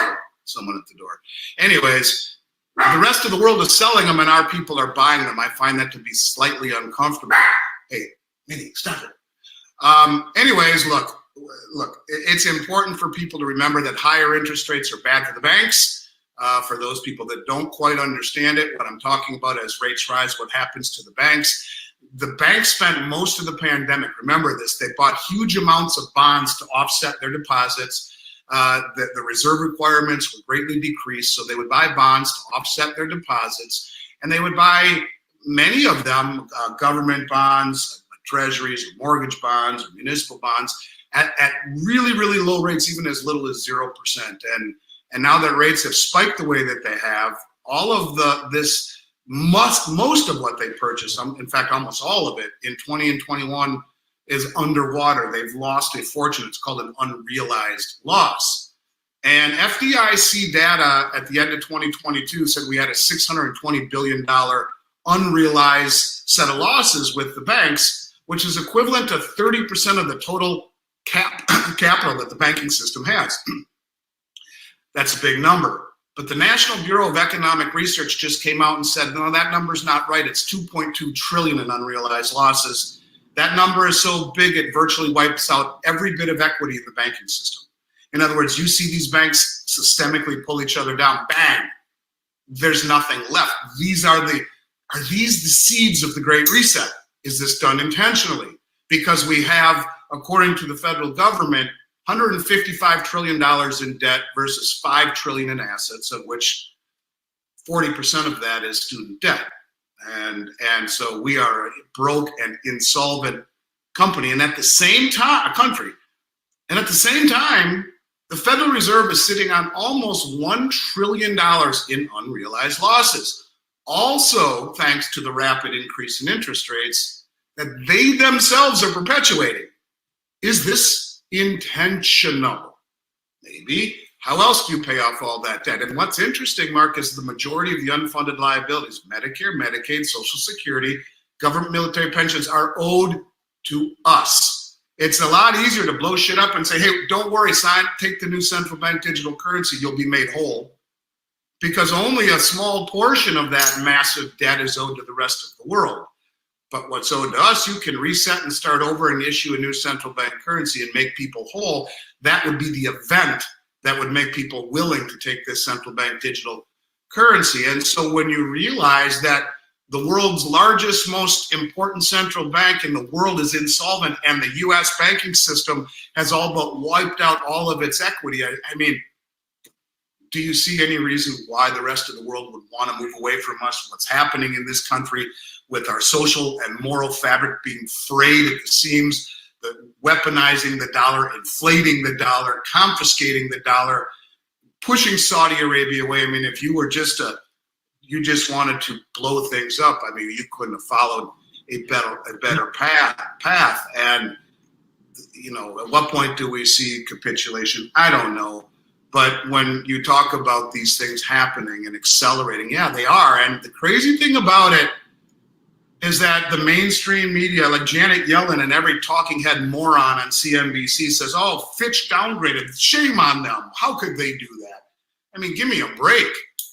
someone at the door. Anyways, the rest of the world is selling them and our people are buying them. I find that to be slightly uncomfortable. Hey, Minnie, stop it. Anyways, look, it's important for people to remember that higher interest rates are bad for the banks. For those people that don't quite understand it, what I'm talking about as rates rise, what happens to the banks. The banks spent most of the pandemic, remember this, they bought huge amounts of bonds to offset their deposits. The reserve requirements would greatly decrease, so they would buy bonds to offset their deposits, and they would buy many of them government bonds, treasuries, or mortgage bonds, or municipal bonds at really, really low rates, even as little as 0%. And now that rates have spiked the way that they have, all of most of what they purchase, in fact, almost all of it in 20 and 21 is underwater. They've lost a fortune. It's called an unrealized loss. And FDIC data at the end of 2022 said we had a $620 billion unrealized set of losses with the banks, which is equivalent to 30% of the total capital that the banking system has. That's a big number. But the National Bureau of Economic Research just came out and said, no, that number's not right. It's 2.2 trillion in unrealized losses. That number is so big, it virtually wipes out every bit of equity in the banking system. In other words, you see these banks systemically pull each other down, bang, there's nothing left. Are these the seeds of the Great Reset? Is this done intentionally? Because we have, according to the federal government, $155 trillion in debt versus $5 trillion in assets, of which 40% of that is student debt. And so we are a broke and insolvent company. And at the same time, the Federal Reserve is sitting on almost $1 trillion in unrealized losses. Also, thanks to the rapid increase in interest rates that they themselves are perpetuating. Is this intentional? Maybe. How else do you pay off all that debt? And what's interesting, Mark, is the majority of the unfunded liabilities, Medicare, Medicaid, Social Security, government military pensions, are owed to us. It's a lot easier to blow shit up and say, hey, don't worry, take the new central bank digital currency, you'll be made whole. Because only a small portion of that massive debt is owed to the rest of the world. But what's owed to us, you can reset and start over and issue a new central bank currency and make people whole. That would be the event that would make people willing to take this central bank digital currency. And so when you realize that the world's largest, most important central bank in the world is insolvent and the US banking system has all but wiped out all of its equity, I mean, do you see any reason why the rest of the world would want to move away from us? What's happening in this country with our social and moral fabric being frayed at the seams, the weaponizing the dollar, inflating the dollar, confiscating the dollar, pushing Saudi Arabia away. I mean, if you were you just wanted to blow things up, I mean, you couldn't have followed a better path. And, you know, at what point do we see capitulation? I don't know. But when you talk about these things happening and accelerating, yeah, they are. And the crazy thing about it is that the mainstream media, like Janet Yellen and every talking head moron on CNBC says, oh, Fitch downgraded. Shame on them. How could they do that? I mean, give me a break.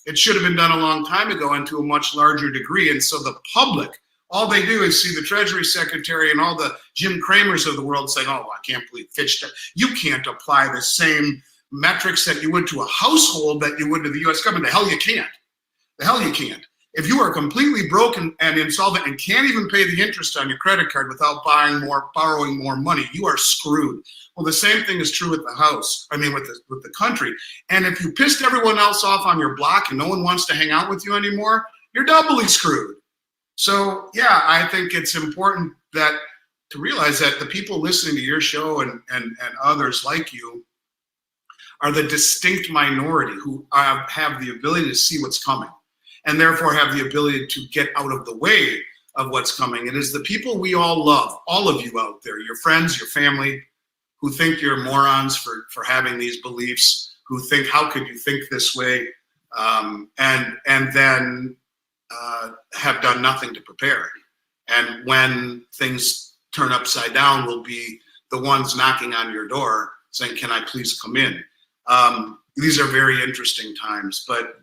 It should have been done a long time ago and to a much larger degree. And so the public, all they do is see the Treasury Secretary and all the Jim Cramers of the world saying, oh, I can't believe Fitch. You can't apply the same metrics that you would to a household that you would to the U.S. government. The hell you can't. The hell you can't. If you are completely broken and insolvent and can't even pay the interest on your credit card without borrowing more money, you are screwed. Well, the same thing is true with the house. I mean, with the country. And if you pissed everyone else off on your block and no one wants to hang out with you anymore, you're doubly screwed. So, yeah, I think it's important to realize that the people listening to your show and others like you are the distinct minority who have the ability to see what's coming and therefore have the ability to get out of the way of what's coming. It is the people we all love, all of you out there, your friends, your family, who think you're morons for having these beliefs, who think, how could you think this way, and then have done nothing to prepare. And when things turn upside down, will be the ones knocking on your door saying, can I please come in? these are very interesting times. But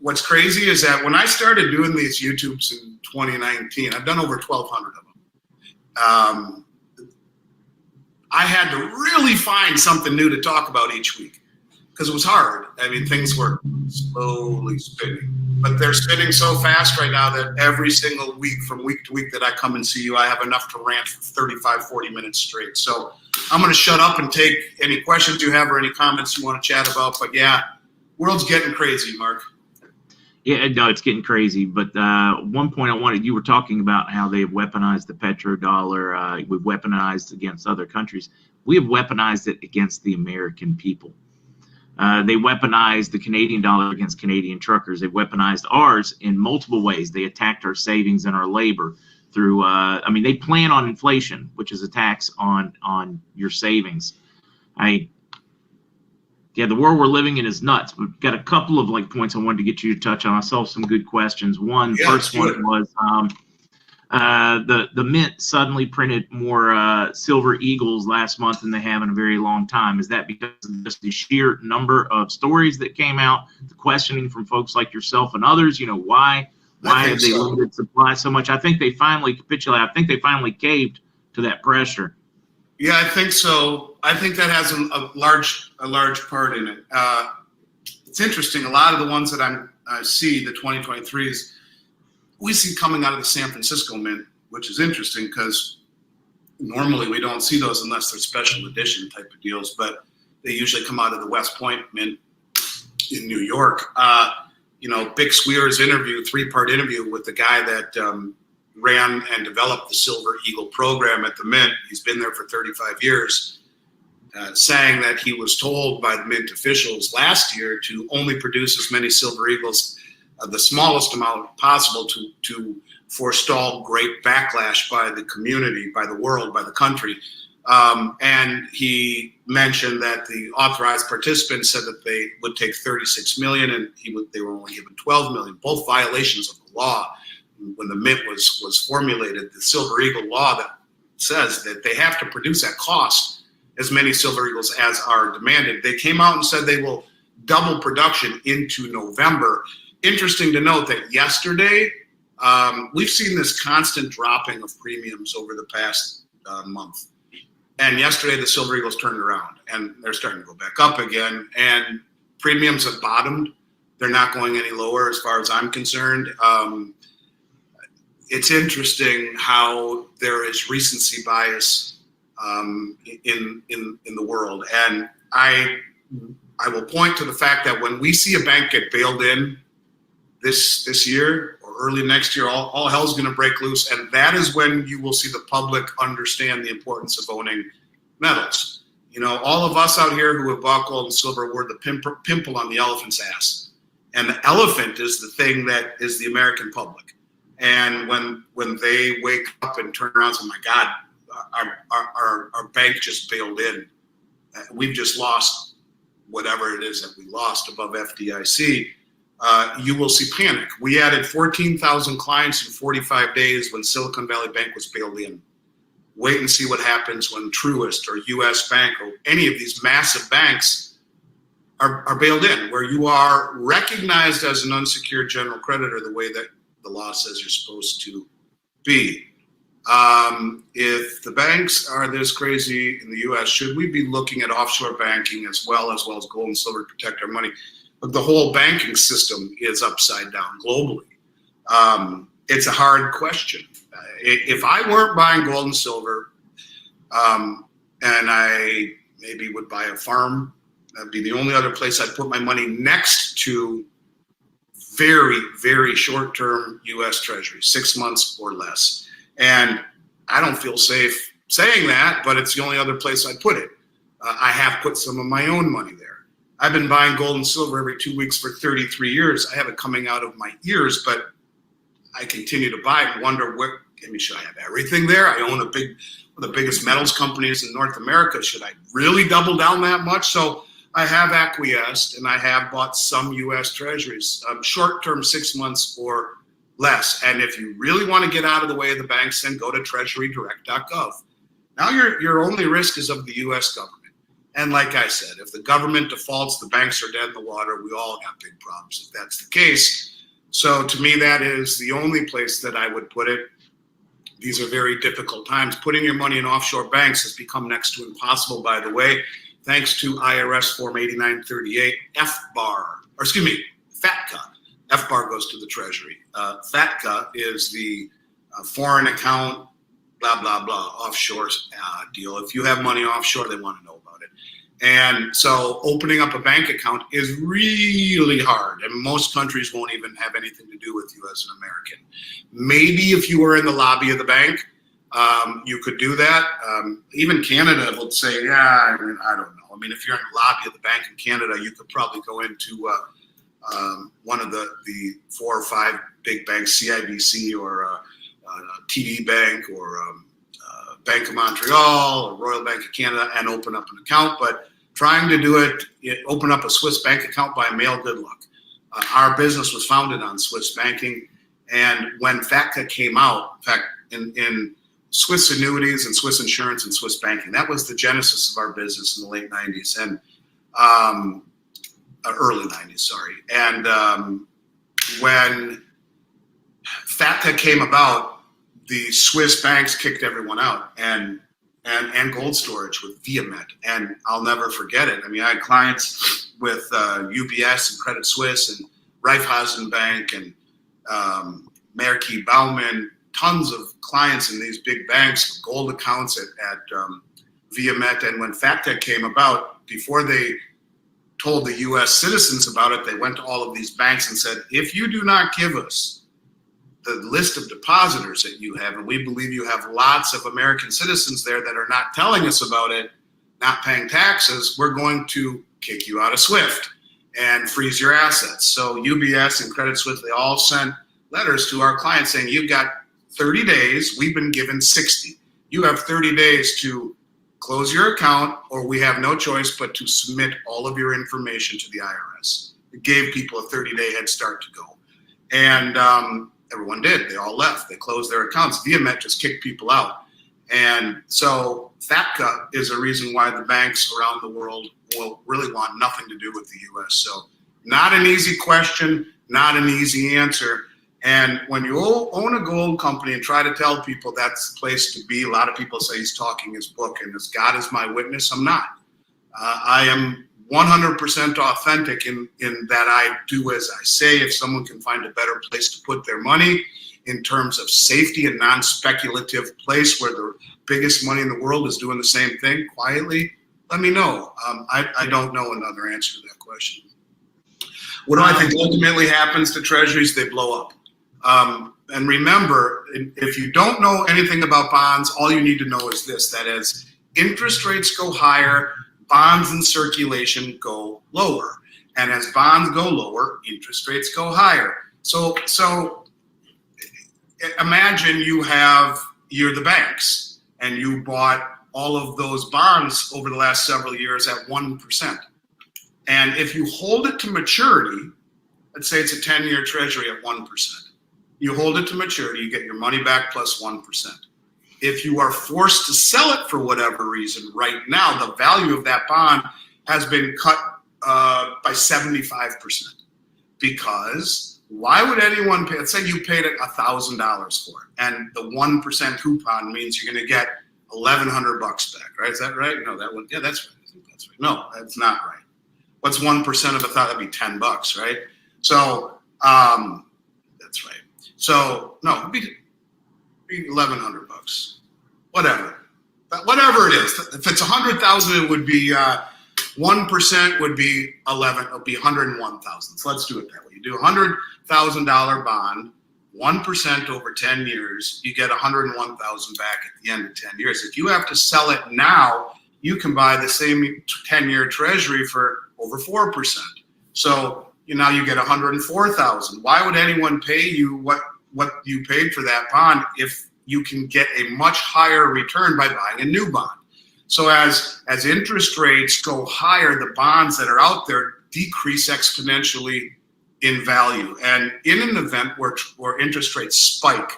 what's crazy is that when I started doing these YouTubes in 2019, I've done over 1,200 of them. I had to really find something new to talk about each week because it was hard. I mean, things were slowly spinning, but they're spinning so fast right now that every single week, from week to week that I come and see you, I have enough to rant for 35, 40 minutes straight. So I'm going to shut up and take any questions you have or any comments you want to chat about. But yeah, world's getting crazy, Mark. Yeah, no, it's getting crazy. But one point you were talking about how they've weaponized the petrodollar. We've weaponized against other countries. We have weaponized it against the American people. They weaponized the Canadian dollar against Canadian truckers. They weaponized ours in multiple ways. They attacked our savings and our labor through, they plan on inflation, which is a tax on your savings. Yeah, the world we're living in is nuts. We've got a couple of points I wanted to get you to touch on. I saw some good questions. First one was the Mint suddenly printed more silver eagles last month than they have in a very long time. Is that because of just the sheer number of stories that came out, the questioning from folks like yourself and others? Why have they limited supply so much? I think they finally capitulated. I think they finally caved to that pressure. Yeah, I think so. I think that has a large part in it. It's interesting. A lot of the ones that I see, the 2023s, we see coming out of the San Francisco Mint, which is interesting because normally we don't see those unless they're special edition type of deals, but they usually come out of the West Point Mint in New York. Bick Swear's interview, 3-part interview with the guy that ran and developed the Silver Eagle program at the Mint. He's been there for 35 years, saying that he was told by the Mint officials last year to only produce as many Silver Eagles, the smallest amount possible to forestall great backlash by the community, by the world, by the country. And he mentioned that the authorized participants said that they would take 36 million and they were only given 12 million, both violations of the law. When the Mint was formulated, the Silver Eagle law that says that they have to produce at cost as many Silver Eagles as are demanded. They came out and said they will double production into November. Interesting to note that yesterday, we've seen this constant dropping of premiums over the past month. And yesterday, the Silver Eagles turned around and they're starting to go back up again. And premiums have bottomed. They're not going any lower as far as I'm concerned. It's interesting how there is recency bias in the world. And I will point to the fact that when we see a bank get bailed in this year or early next year, all hell's going to break loose. And that is when you will see the public understand the importance of owning metals. All of us out here who have bought gold and silver, we're the pimple on the elephant's ass. And the elephant is the thing that is the American public. And when they wake up and turn around and say, my God, our bank just bailed in. We've just lost whatever it is that we lost above FDIC. You will see panic. We added 14,000 clients in 45 days when Silicon Valley Bank was bailed in. Wait and see what happens when Truist or US Bank or any of these massive banks are bailed in, where you are recognized as an unsecured general creditor the way that the law says you're supposed to be. If the banks are this crazy in the U.S., should we be looking at offshore banking as well as gold and silver to protect our money? But the whole banking system is upside down globally. It's a hard question. If I weren't buying gold and silver, and I maybe would buy a farm, that'd be the only other place I'd put my money next to very, very short-term U.S. Treasury, 6 months or less. And I don't feel safe saying that, but it's the only other place I'd put it. I have put some of my own money there. I've been buying gold and silver every 2 weeks for 33 years. I have it coming out of my ears, but I continue to buy and wonder, should I have everything there? I own one of the biggest metals companies in North America. Should I really double down that much? So I have acquiesced and I have bought some U.S. Treasuries, short-term, 6 months or less. And if you really want to get out of the way of the banks, then go to treasurydirect.gov. Now your only risk is of the U.S. government. And like I said, if the government defaults, the banks are dead in the water. We all got big problems if that's the case. So to me, that is the only place that I would put it. These are very difficult times. Putting your money in offshore banks has become next to impossible, by the way, thanks to IRS Form 8938 FATCA. FBAR goes to the Treasury. FATCA is the foreign account, blah, blah, blah, offshore deal. If you have money offshore, they want to know about it. And so opening up a bank account is really hard, and most countries won't even have anything to do with you as an American. Maybe if you were in the lobby of the bank, you could do that. Even Canada would say, yeah, I don't know. I mean, if you're in the lobby of the bank in Canada, you could probably go into one of the 4 or 5 big banks, CIBC or TD Bank or Bank of Montreal or Royal Bank of Canada, and open up an account. But trying to do it, open up a Swiss bank account by mail, good luck. Our business was founded on Swiss banking. And when FATCA came out, in fact, in Swiss annuities and Swiss insurance and Swiss banking, that was the genesis of our business in the late 90s and early 90s, sorry. And when FATCA came about, the Swiss banks kicked everyone out, and gold storage with Viamet, and I'll never forget it. I mean, I had clients with UBS and Credit Suisse and Raiffeisen Bank and Marquis Baumann, tons of clients in these big banks, gold accounts at Viamet. And when FATCA came about, before they told the U.S. citizens about it, they went to all of these banks and said, if you do not give us the list of depositors that you have, and we believe you have lots of American citizens there that are not telling us about it, not paying taxes, we're going to kick you out of SWIFT and freeze your assets. So UBS and Credit Suisse, they all sent letters to our clients saying, you've got 30 days, we've been given 60. You have 30 days to close your account, or we have no choice but to submit all of your information to the IRS. It gave people a 30-day head start to go. And everyone did. They all left. They closed their accounts. Viamet just kicked people out. And so FATCA is a reason why the banks around the world will really want nothing to do with the U.S. So not an easy question, not an easy answer. And when you own a gold company and try to tell people that's the place to be, a lot of people say he's talking his book, and as God is my witness, I'm not. I am 100% authentic in that I do as I say. If someone can find a better place to put their money in terms of safety and non-speculative place where the biggest money in the world is doing the same thing quietly, let me know. I don't know another answer to that question. What do I think ultimately happens to treasuries? They blow up. And remember, if you don't know anything about bonds, all you need to know is this, that as interest rates go higher, bonds in circulation go lower. And as bonds go lower, interest rates go higher. So imagine you're the banks and you bought all of those bonds over the last several years at 1%. And if you hold it to maturity, let's say it's a 10-year treasury at 1%. You hold it to maturity, you get your money back plus 1%. If you are forced to sell it for whatever reason right now, the value of that bond has been cut by 75%. Because why would anyone pay? Let's say you paid it $1,000 for it, and the 1% coupon means you're going to get $1,100 back, right? Is that right? No, that one. Yeah, that's right. I think that's right. No, that's not right. What's 1% of $1,000? That'd be $10, right? So that's right. So no, it'd be $1,100. Whatever. But whatever it is. If it's 100,000, it would be 1% would be 11. It'll be 101,000. So let's do it that way. You do a $100,000 bond, 1% over 10 years, you get 101,000 back at the end of 10 years. If you have to sell it now, you can buy the same 10-year treasury for over 4%. So now you get 104,000. Why would anyone pay you what you paid for that bond if you can get a much higher return by buying a new bond? So as interest rates go higher, the bonds that are out there decrease exponentially in value. And in an event where interest rates spike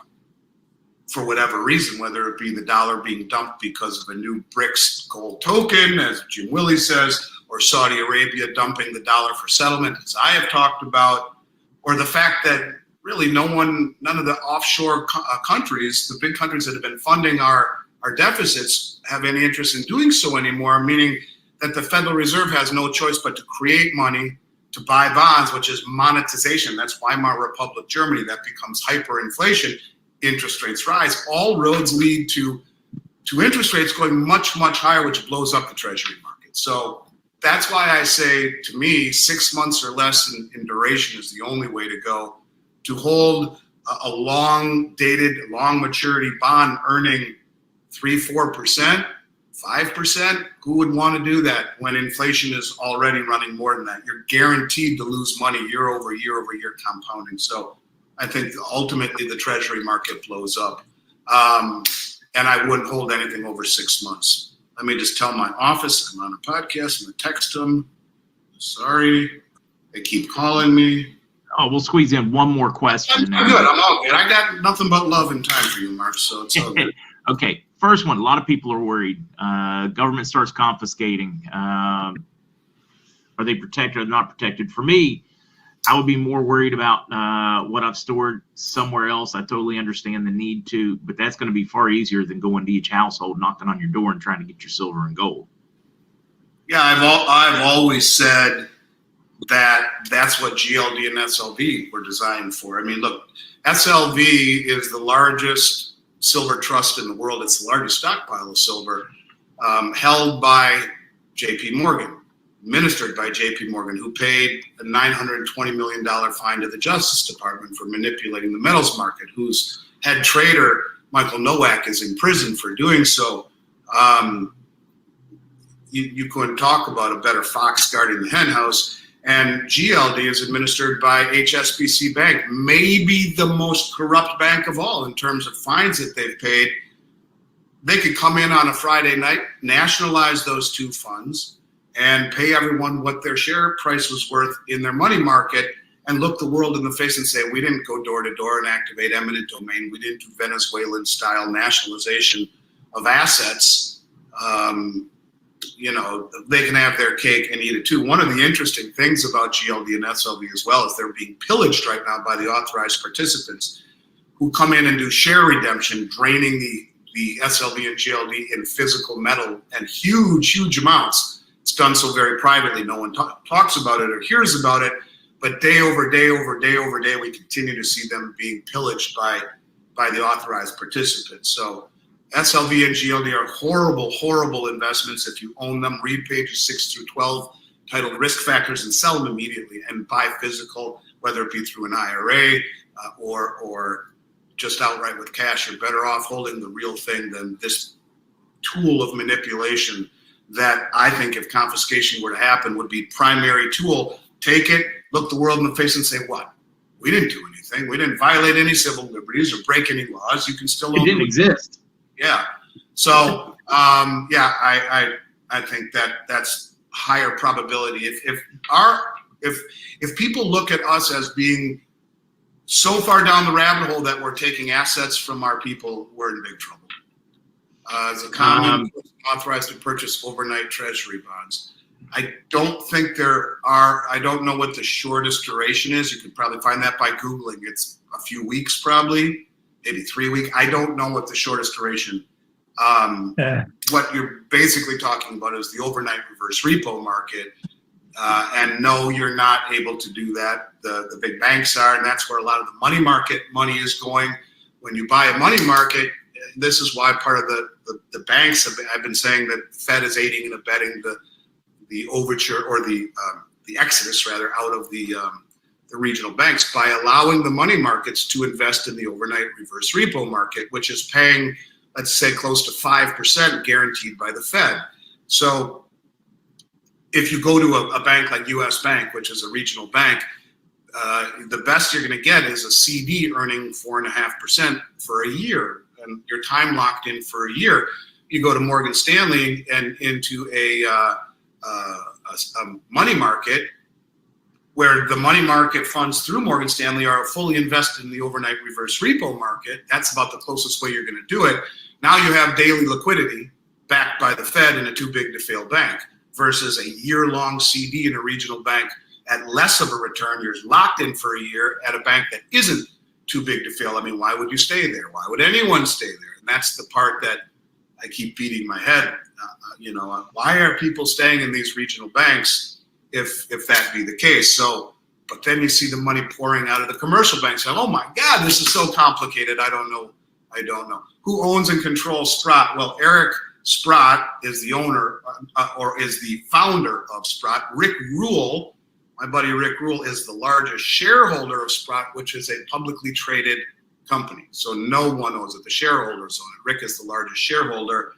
for whatever reason, whether it be the dollar being dumped because of a new BRICS gold token, as Jim Willie says, or Saudi Arabia dumping the dollar for settlement, as I have talked about, or the fact that really none of the offshore countries, the big countries that have been funding our deficits, have any interest in doing so anymore, meaning that the Federal Reserve has no choice but to create money to buy bonds, which is monetization. That's Weimar Republic Germany. That becomes hyperinflation. Interest rates rise. All roads lead to interest rates going much, much higher, which blows up the treasury market. So that's why I say, to me, 6 months or less in duration is the only way to go. To hold a long-dated, long-maturity bond earning 3-4%, 5%, who would want to do that when inflation is already running more than that? You're guaranteed to lose money year over year over year compounding. So I think ultimately the treasury market blows up. And I wouldn't hold anything over 6 months. Let me just tell my office I'm on a podcast. I'm going to text them. Sorry. They keep calling me. Oh, we'll squeeze in one more question. I'm good. I'm all good. I got nothing but love and time for you, Mark. So it's all good. Okay. First one, a lot of people are worried. Government starts confiscating. Are they protected or not protected? For me, I would be more worried about what I've stored somewhere else. I totally understand the need to, but that's going to be far easier than going to each household, knocking on your door and trying to get your silver and gold. Yeah, I've always said that's what GLD and SLV were designed for. I mean, look, SLV is the largest silver trust in the world. It's the largest stockpile of silver held by JP Morgan, administered by JP Morgan, who paid a $920 million fine to the Justice Department for manipulating the metals market, whose head trader, Michael Nowak, is in prison for doing so. You couldn't talk about a better fox guarding the hen house. And GLD is administered by HSBC Bank, maybe the most corrupt bank of all in terms of fines that they've paid. They could come in on a Friday night, nationalize those two funds, and pay everyone what their share price was worth in their money market, and look the world in the face and say, we didn't go door to door and activate eminent domain. We didn't do Venezuelan-style nationalization of assets. They can have their cake and eat it too. One of the interesting things about GLD and SLV as well is they're being pillaged right now by the authorized participants who come in and do share redemption, draining the SLV and GLD in physical metal and huge amounts. It's done so very privately. No one talks about it or hears about it, but day over day over day over day, we continue to see them being pillaged by the authorized participants. So SLV and GLD are horrible investments. If you own them, read pages 6 through 12 titled Risk Factors and sell them immediately and buy physical, whether it be through an IRA or just outright with cash. You're better off holding the real thing than this tool of manipulation that I think if confiscation were to happen would be primary tool. Take it, look the world in the face and say, what? We didn't do anything. We didn't violate any civil liberties or break any laws. You can still own it. Didn't exist. Yeah. So, I think that's higher probability. If people look at us as being so far down the rabbit hole that we're taking assets from our people, we're in big trouble. As a common authorized to purchase overnight treasury bonds. I don't think I don't know what the shortest duration is. You could probably find that by Googling. It's a few weeks probably. Maybe 3 weeks. I don't know what the shortest duration. What you're basically talking about is the overnight reverse repo market. And no, you're not able to do that. The big banks are, and that's where a lot of the money market money is going. When you buy a money market, this is why part of the banks have been saying that Fed is aiding and abetting the overture or the exodus rather out of the regional banks by allowing the money markets to invest in the overnight reverse repo market, which is paying, let's say, close to 5% guaranteed by the Fed. So if you go to a bank like US Bank, which is a regional bank, the best you're going to get is a CD earning 4.5% for a year, and you're time locked in for a year. You go to Morgan Stanley and into a money market, where the money market funds through Morgan Stanley are fully invested in the overnight reverse repo market. That's about the closest way you're going to do it. Now you have daily liquidity backed by the Fed in a too big to fail bank versus a year-long CD in a regional bank at less of a return. You're locked in for a year at a bank that isn't too big to fail. I mean, why would you stay there? Why would anyone stay there? And that's the part that I keep beating my head. Why are people staying in these regional banks if that be the case? So, but then you see the money pouring out of the commercial banks. And, oh my God, this is so complicated. I don't know. Who owns and controls Sprott? Well, Eric Sprott is the owner or is the founder of Sprott. Rick Rule, my buddy Rick Rule, is the largest shareholder of Sprott, which is a publicly traded company. So no one owns it. The shareholders own it. Rick is the largest shareholder.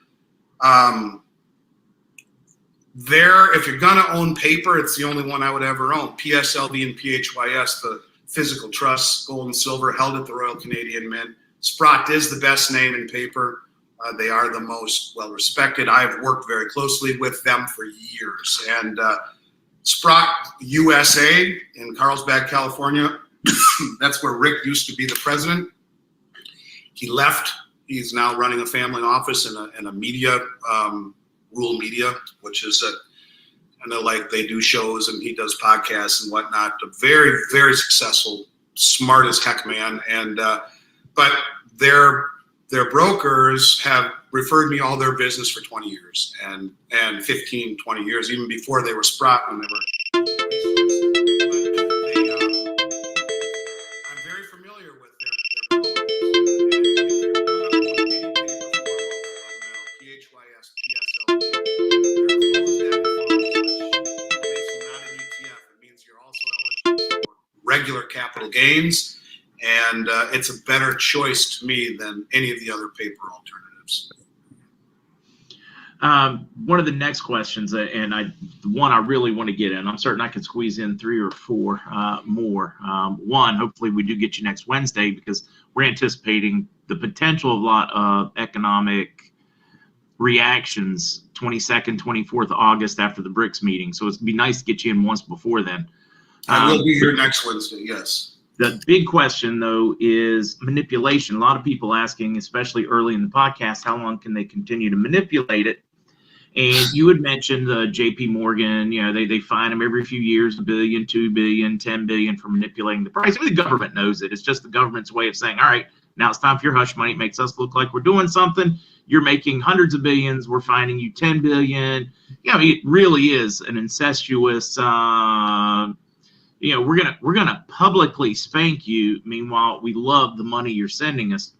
If you're going to own paper, it's the only one I would ever own. PSLV and PHYS, the physical trusts, gold and silver, held at the Royal Canadian Mint. Sprott is the best name in paper. They are the most well-respected. I've worked very closely with them for years. And Sprott USA in Carlsbad, California, that's where Rick used to be the president. He left. He's now running a family office in a media, Rule Media, which is like they do shows and he does podcasts and whatnot. A very, very successful, smart as heck man. And but their brokers have referred me all their business for 20 years and 15, 20 years, even before they were Sprott when they were. I'm very familiar with their PHYS, PSL. They're closed-end funds, which makes them not an ETF. It means you're also eligible for regular capital gains. And it's a better choice to me than any of the other paper alternatives. One of the next questions, and the one I really want to get in, I'm certain I could squeeze in 3 or 4 more. One, hopefully we do get you next Wednesday because we're anticipating the potential of a lot of economic reactions 22nd, 24th August after the BRICS meeting. So it'd be nice to get you in once before then. I will be here next Wednesday, yes. The big question, though, is manipulation. A lot of people asking, especially early in the podcast, how long can they continue to manipulate it? And you had mentioned JP Morgan, they fine them every few years, $1 billion, $2 billion, $10 billion for manipulating the price. I mean, the government knows it. It's just the government's way of saying, all right, now it's time for your hush money. It makes us look like we're doing something. You're making hundreds of billions. We're fining you $10 billion. It really is an incestuous we're gonna publicly spank you. Meanwhile, we love the money you're sending us.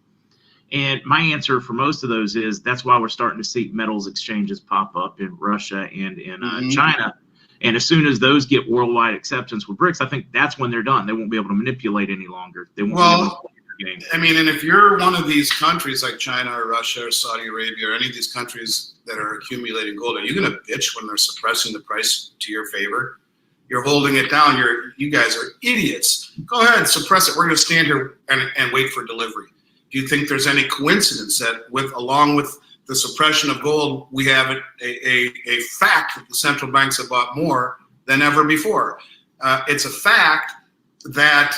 And my answer for most of those is that's why we're starting to see metals exchanges pop up in Russia and in China. And as soon as those get worldwide acceptance with BRICS, I think that's when they're done. They won't be able to manipulate any longer. They won't be able to play their game. I mean, and if you're one of these countries like China or Russia or Saudi Arabia or any of these countries that are accumulating gold, are you going to bitch when they're suppressing the price to your favor? You're holding it down. You guys are idiots. Go ahead, suppress it. We're going to stand here and wait for delivery. Do you think there's any coincidence that along with the suppression of gold, we have a fact that the central banks have bought more than ever before? It's a fact that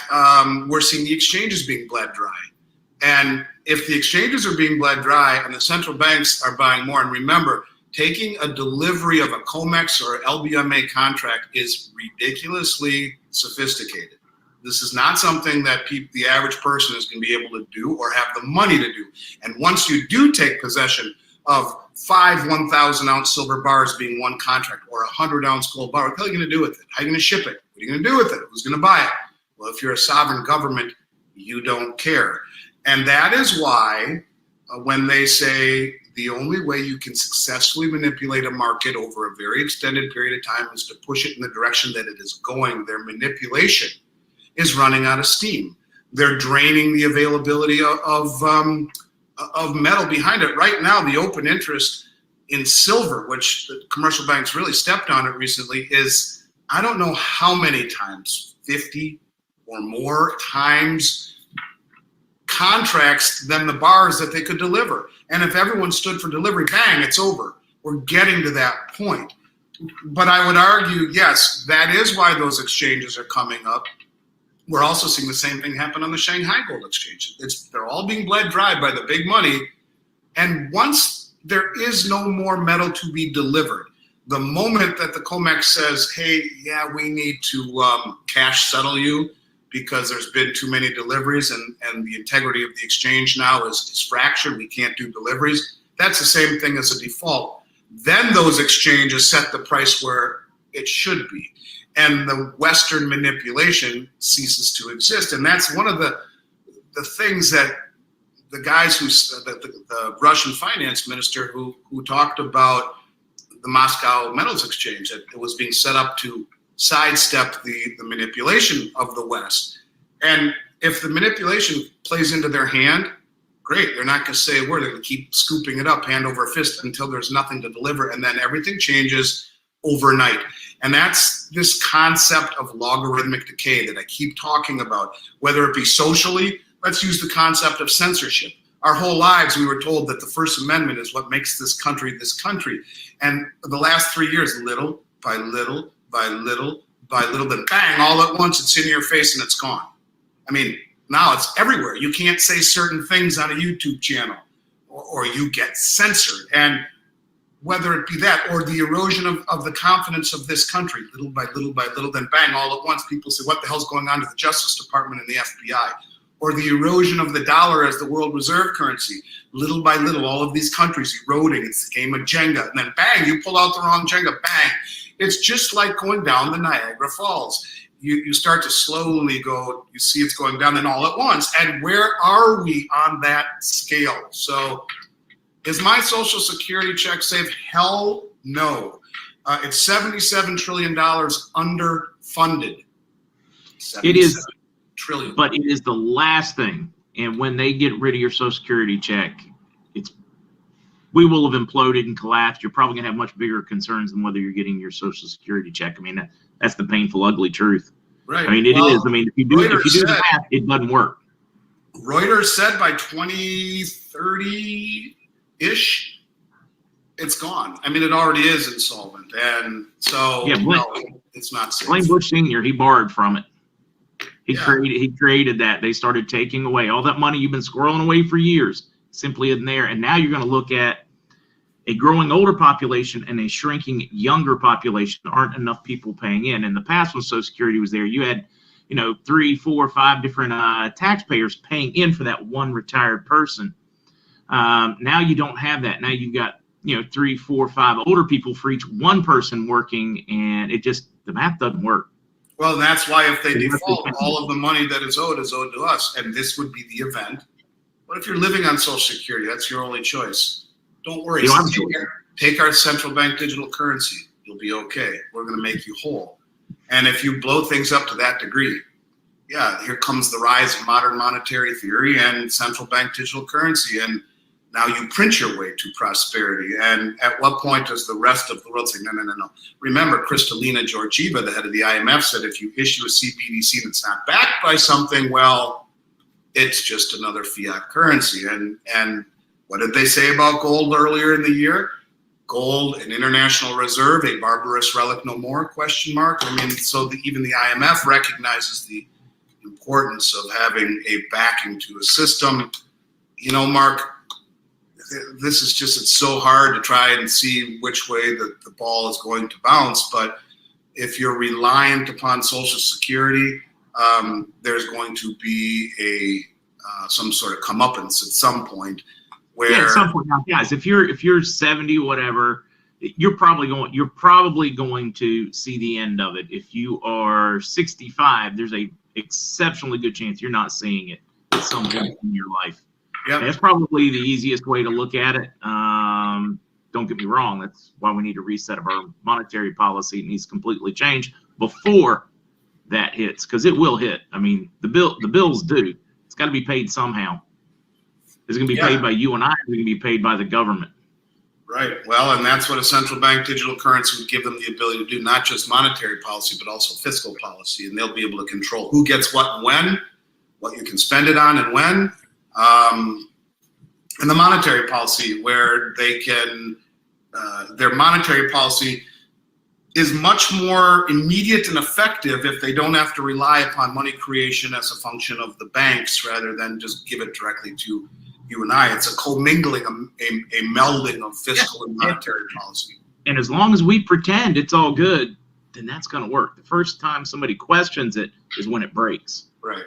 we're seeing the exchanges being bled dry. And if the exchanges are being bled dry and the central banks are buying more, and remember, taking a delivery of a COMEX or LBMA contract is ridiculously sophisticated. This is not something that the average person is going to be able to do or have the money to do. And once you do take possession of 5 1,000-ounce silver bars being one contract or a 100-ounce gold bar, what are you going to do with it? How are you going to ship it? What are you going to do with it? Who's going to buy it? Well, if you're a sovereign government, you don't care. And that is why when they say the only way you can successfully manipulate a market over a very extended period of time is to push it in the direction that it is going, their manipulation is running out of steam. They're draining the availability of metal behind it. Right now, the open interest in silver, which the commercial banks really stepped on it recently, is I don't know how many times, 50 or more times contracts than the bars that they could deliver. And if everyone stood for delivery, bang, it's over. We're getting to that point. But I would argue, yes, that is why those exchanges are coming up. We're also seeing the same thing happen on the Shanghai Gold Exchange. They're all being bled dry by the big money. And once there is no more metal to be delivered, the moment that the COMEX says, hey, yeah, we need to cash settle you because there's been too many deliveries and the integrity of the exchange now is fractured, we can't do deliveries, that's the same thing as a default. Then those exchanges set the price where it should be. And the Western manipulation ceases to exist. And that's one of the things that the guys the Russian finance minister who talked about the Moscow Metals Exchange, that it was being set up to sidestep the manipulation of the West. And if the manipulation plays into their hand, great, they're not going to say a word. They're going to keep scooping it up hand over fist until there's nothing to deliver. And then everything changes overnight. And that's this concept of logarithmic decay that I keep talking about, whether it be socially. Let's use the concept of censorship. Our whole lives, we were told that the First Amendment is what makes this country this country. And the last 3 years, little by little, by little, by little, then bang, all at once, it's in your face and it's gone. I mean, now it's everywhere. You can't say certain things on a YouTube channel or you get censored. And whether it be that or the erosion of the confidence of this country, little by little, then bang, all at once, people say, what the hell's going on to the Justice Department and the FBI? Or the erosion of the dollar as the world reserve currency, little by little, all of these countries eroding. It's the game of Jenga. And then bang, you pull out the wrong Jenga, bang. It's just like going down the Niagara Falls. You start to slowly go, you see it's going down, then all at once. And where are we on that scale? So is my Social Security check safe? Hell no. It's $77 trillion underfunded. It is trillion. But it is the last thing. And when they get rid of your Social Security check, we will have imploded and collapsed. You're probably going to have much bigger concerns than whether you're getting your Social Security check. I mean, that's the painful, ugly truth. Right. I mean, it is. I mean, if you do the math, it doesn't work. Reuters said by 2030-ish, it's gone. I mean, it already is insolvent. And so, yeah, no, it's not safe. Blame Bush Sr., he borrowed from it. He created that. They started taking away all that money you've been squirreling away for years, simply in there. And now you're going to look at a growing older population and a shrinking younger population. There aren't enough people paying in. In the past, when Social Security was there, you had, 3, 4, 5 different taxpayers paying in for that one retired person. Now you don't have that. Now you've got 3, 4, 5 older people for each one person working, and the math doesn't work. Well, that's why if they default, all of the money that is owed to us, and this would be the event. What if you're living on Social Security? That's your only choice. Don't worry. Take our central bank digital currency. You'll be okay. We're going to make you whole. And if you blow things up to that degree, yeah, here comes the rise of modern monetary theory and central bank digital currency. And now you print your way to prosperity. And at what point does the rest of the world say, no? Remember, Kristalina Georgieva, the head of the IMF, said if you issue a CBDC that's not backed by something, well, it's just another fiat currency. And what did they say about gold earlier in the year? Gold, an international reserve, a barbarous relic no more, question mark. I mean, so even the IMF recognizes the importance of having a backing to a system. Mark, this is just, it's so hard to try and see which way the ball is going to bounce. But if you're reliant upon Social Security, there's going to be some sort of comeuppance at some point. Where, at some point, now, guys, if you're 70, whatever, you're probably going to see the end of it. If you are 65, there's a exceptionally good chance you're not seeing it at some point in your life. Yep. That's probably the easiest way to look at it. Don't get me wrong. That's why we need a reset of our monetary policy. It needs to completely change before that hits, because it will hit. I mean, the bill's due. It's got to be paid somehow. It's going to be paid by you and I. It's going to be paid by the government. Right. Well, and that's what a central bank digital currency would give them the ability to do, not just monetary policy, but also fiscal policy. And they'll be able to control who gets what and when, what you can spend it on and when. And the monetary policy, where they can, their monetary policy is much more immediate and effective if they don't have to rely upon money creation as a function of the banks rather than just give it directly to you and I. It's a commingling, a melding of fiscal and monetary policy. And as long as we pretend it's all good, then that's going to work. The first time somebody questions it is when it breaks. Right.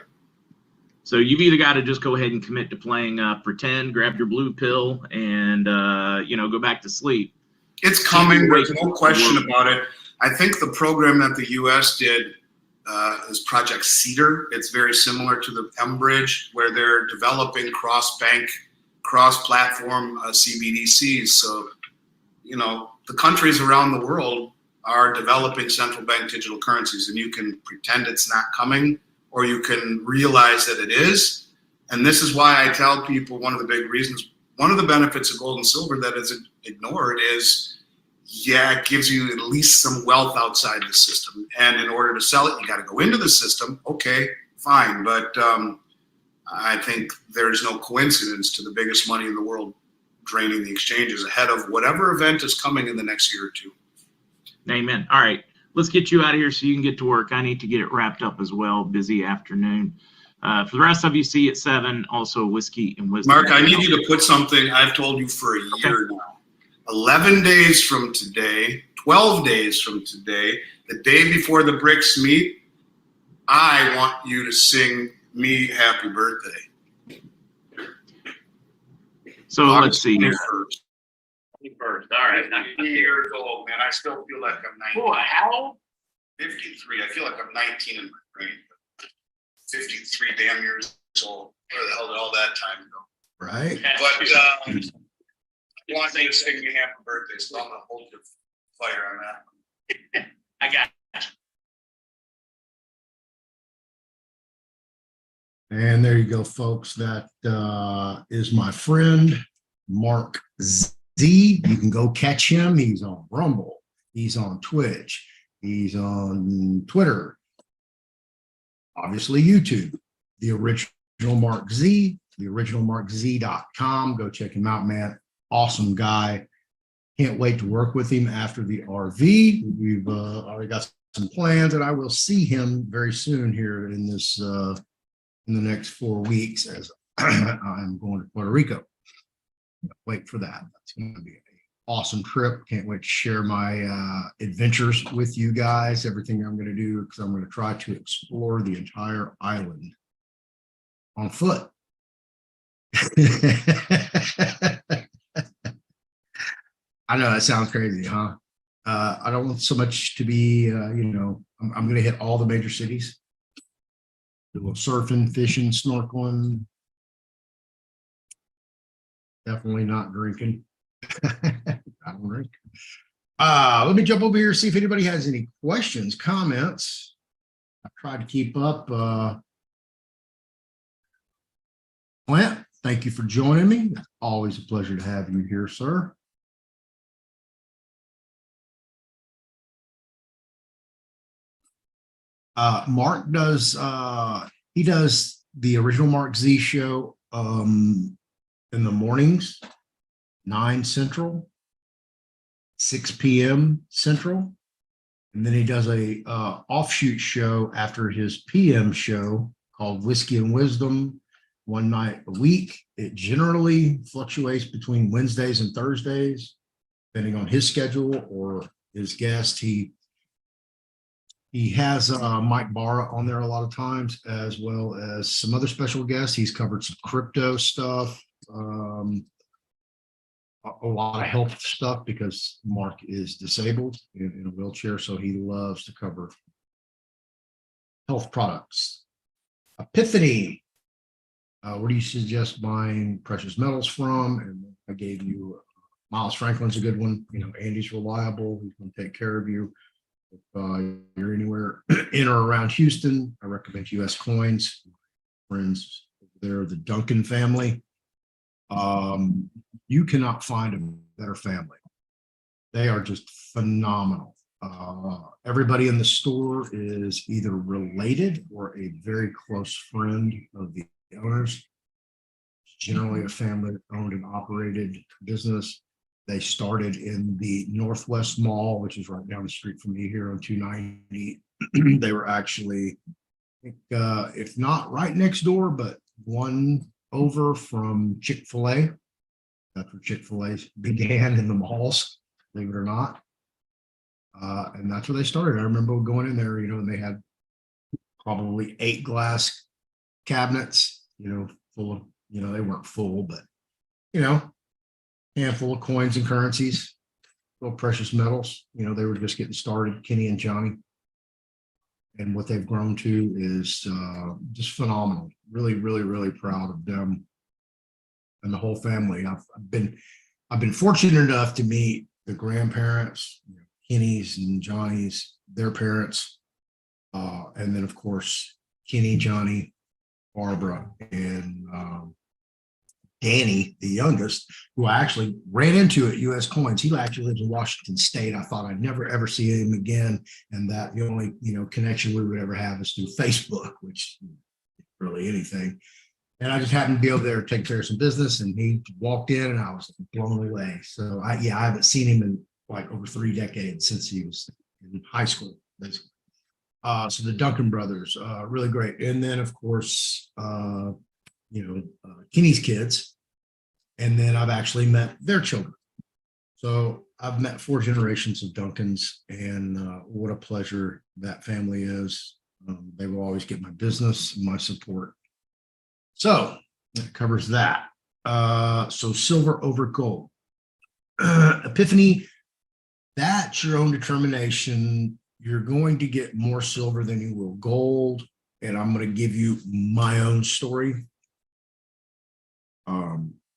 So you've either got to just go ahead and commit to playing pretend, grab your blue pill, and go back to sleep. It's coming. There's no question about it. I think the program that the U.S. did is Project Cedar. It's very similar to the M-Bridge, where they're developing cross-bank, cross-platform CBDCs. So, the countries around the world are developing central bank digital currencies, and you can pretend it's not coming, or you can realize that it is. And this is why I tell people one of the big reasons, one of the benefits of gold and silver that is ignored is, it gives you at least some wealth outside the system. And in order to sell it, you got to go into the system. Okay, fine. But I think there's no coincidence to the biggest money in the world draining the exchanges ahead of whatever event is coming in the next year or two. Amen. All right. Let's get you out of here so you can get to work. I need to get it wrapped up as well. Busy afternoon. For the rest of you, see at 7. Also, Whiskey and Wisdom. Mark, I need you to put something I've told you for a year now. 11 days from today, 12 days from today, the day before the BRICS meet, I want you to sing me happy birthday. So let's see. 21st. 21st. All right. 50 years old, man. I still feel like I'm 19. Boy, how old? 53. I feel like I'm 19 in my brain. 53 damn years old. Where the hell did all that time go? Right. But I want you to sing me happy birthday, so I'm going to hold your fire on that one. I got And there you go, folks. That is my friend, Mark Z. You can go catch him. He's on Rumble. He's on Twitch. He's on Twitter. Obviously, YouTube. The original Mark Z, theoriginalmarkz.com. Go check him out, man. Awesome guy. Can't wait to work with him after the RV. We've already got some plans, and I will see him very soon here in this in the next 4 weeks as I'm going to Puerto Rico. Wait for that. That's going to be an awesome trip. Can't wait to share my adventures with you guys, everything I'm going to do, because I'm going to try to explore the entire island on foot. I know that sounds crazy, huh? I don't want so much to be, I'm going to hit all the major cities. Do a little surfing, fishing, snorkeling. Definitely not drinking. I don't drink. Let me jump over here, see if anybody has any questions, comments. I tried to keep up. Clint, thank you for joining me. It's always a pleasure to have you here, sir. Mark does, he does the original Mark Z show in the mornings, 9 Central, 6 p.m. Central. And then he does a offshoot show after his PM show called Whiskey and Wisdom, one night a week. It generally fluctuates between Wednesdays and Thursdays, depending on his schedule or his guest. He has Mike Barra on there a lot of times, as well as some other special guests. He's covered some crypto stuff, a lot of health stuff, because Mark is disabled in a wheelchair, so he loves to cover health products. Epiphany, where do you suggest buying precious metals from? And I gave you Miles Franklin's a good one. Andy's reliable. He's going to take care of you. If you're anywhere in or around Houston, I recommend US Coins. Friends there, the Duncan family. You cannot find a better family. They are just phenomenal. Everybody in the store is either related or a very close friend of the owners. It's generally a family owned and operated business. They started in the Northwest Mall, which is right down the street from me here on 290. They were actually, I think, if not right next door, but one over from Chick-fil-A. That's where Chick-fil-A began in the malls, believe it or not. And that's where they started. I remember going in there, and they had probably 8 glass cabinets, full of, they weren't full, but, handful of coins and currencies, little precious metals. They were just getting started, Kenny and Johnny. And what they've grown to is just phenomenal. Really, really, really proud of them and the whole family. I've been fortunate enough to meet the grandparents, Kenny's and Johnny's, their parents, and then of course Kenny, Johnny, Barbara, and Danny, the youngest, who I actually ran into at U.S. Coins. He actually lives in Washington State. I thought I'd never ever see him again, and that the only connection we would ever have is through Facebook, which really anything. And I just happened to be over there to take care of some business, and he walked in, and I was blown away. So I haven't seen him in like over 3 decades since he was in high school, basically. So the Duncan brothers, really great. And then of course, Kenny's kids. And then I've actually met their children. So I've met 4 generations of Duncans, and what a pleasure that family is. They will always get my business and my support. So that covers that. So silver over gold. Epiphany, that's your own determination. You're going to get more silver than you will gold. And I'm going to give you my own story.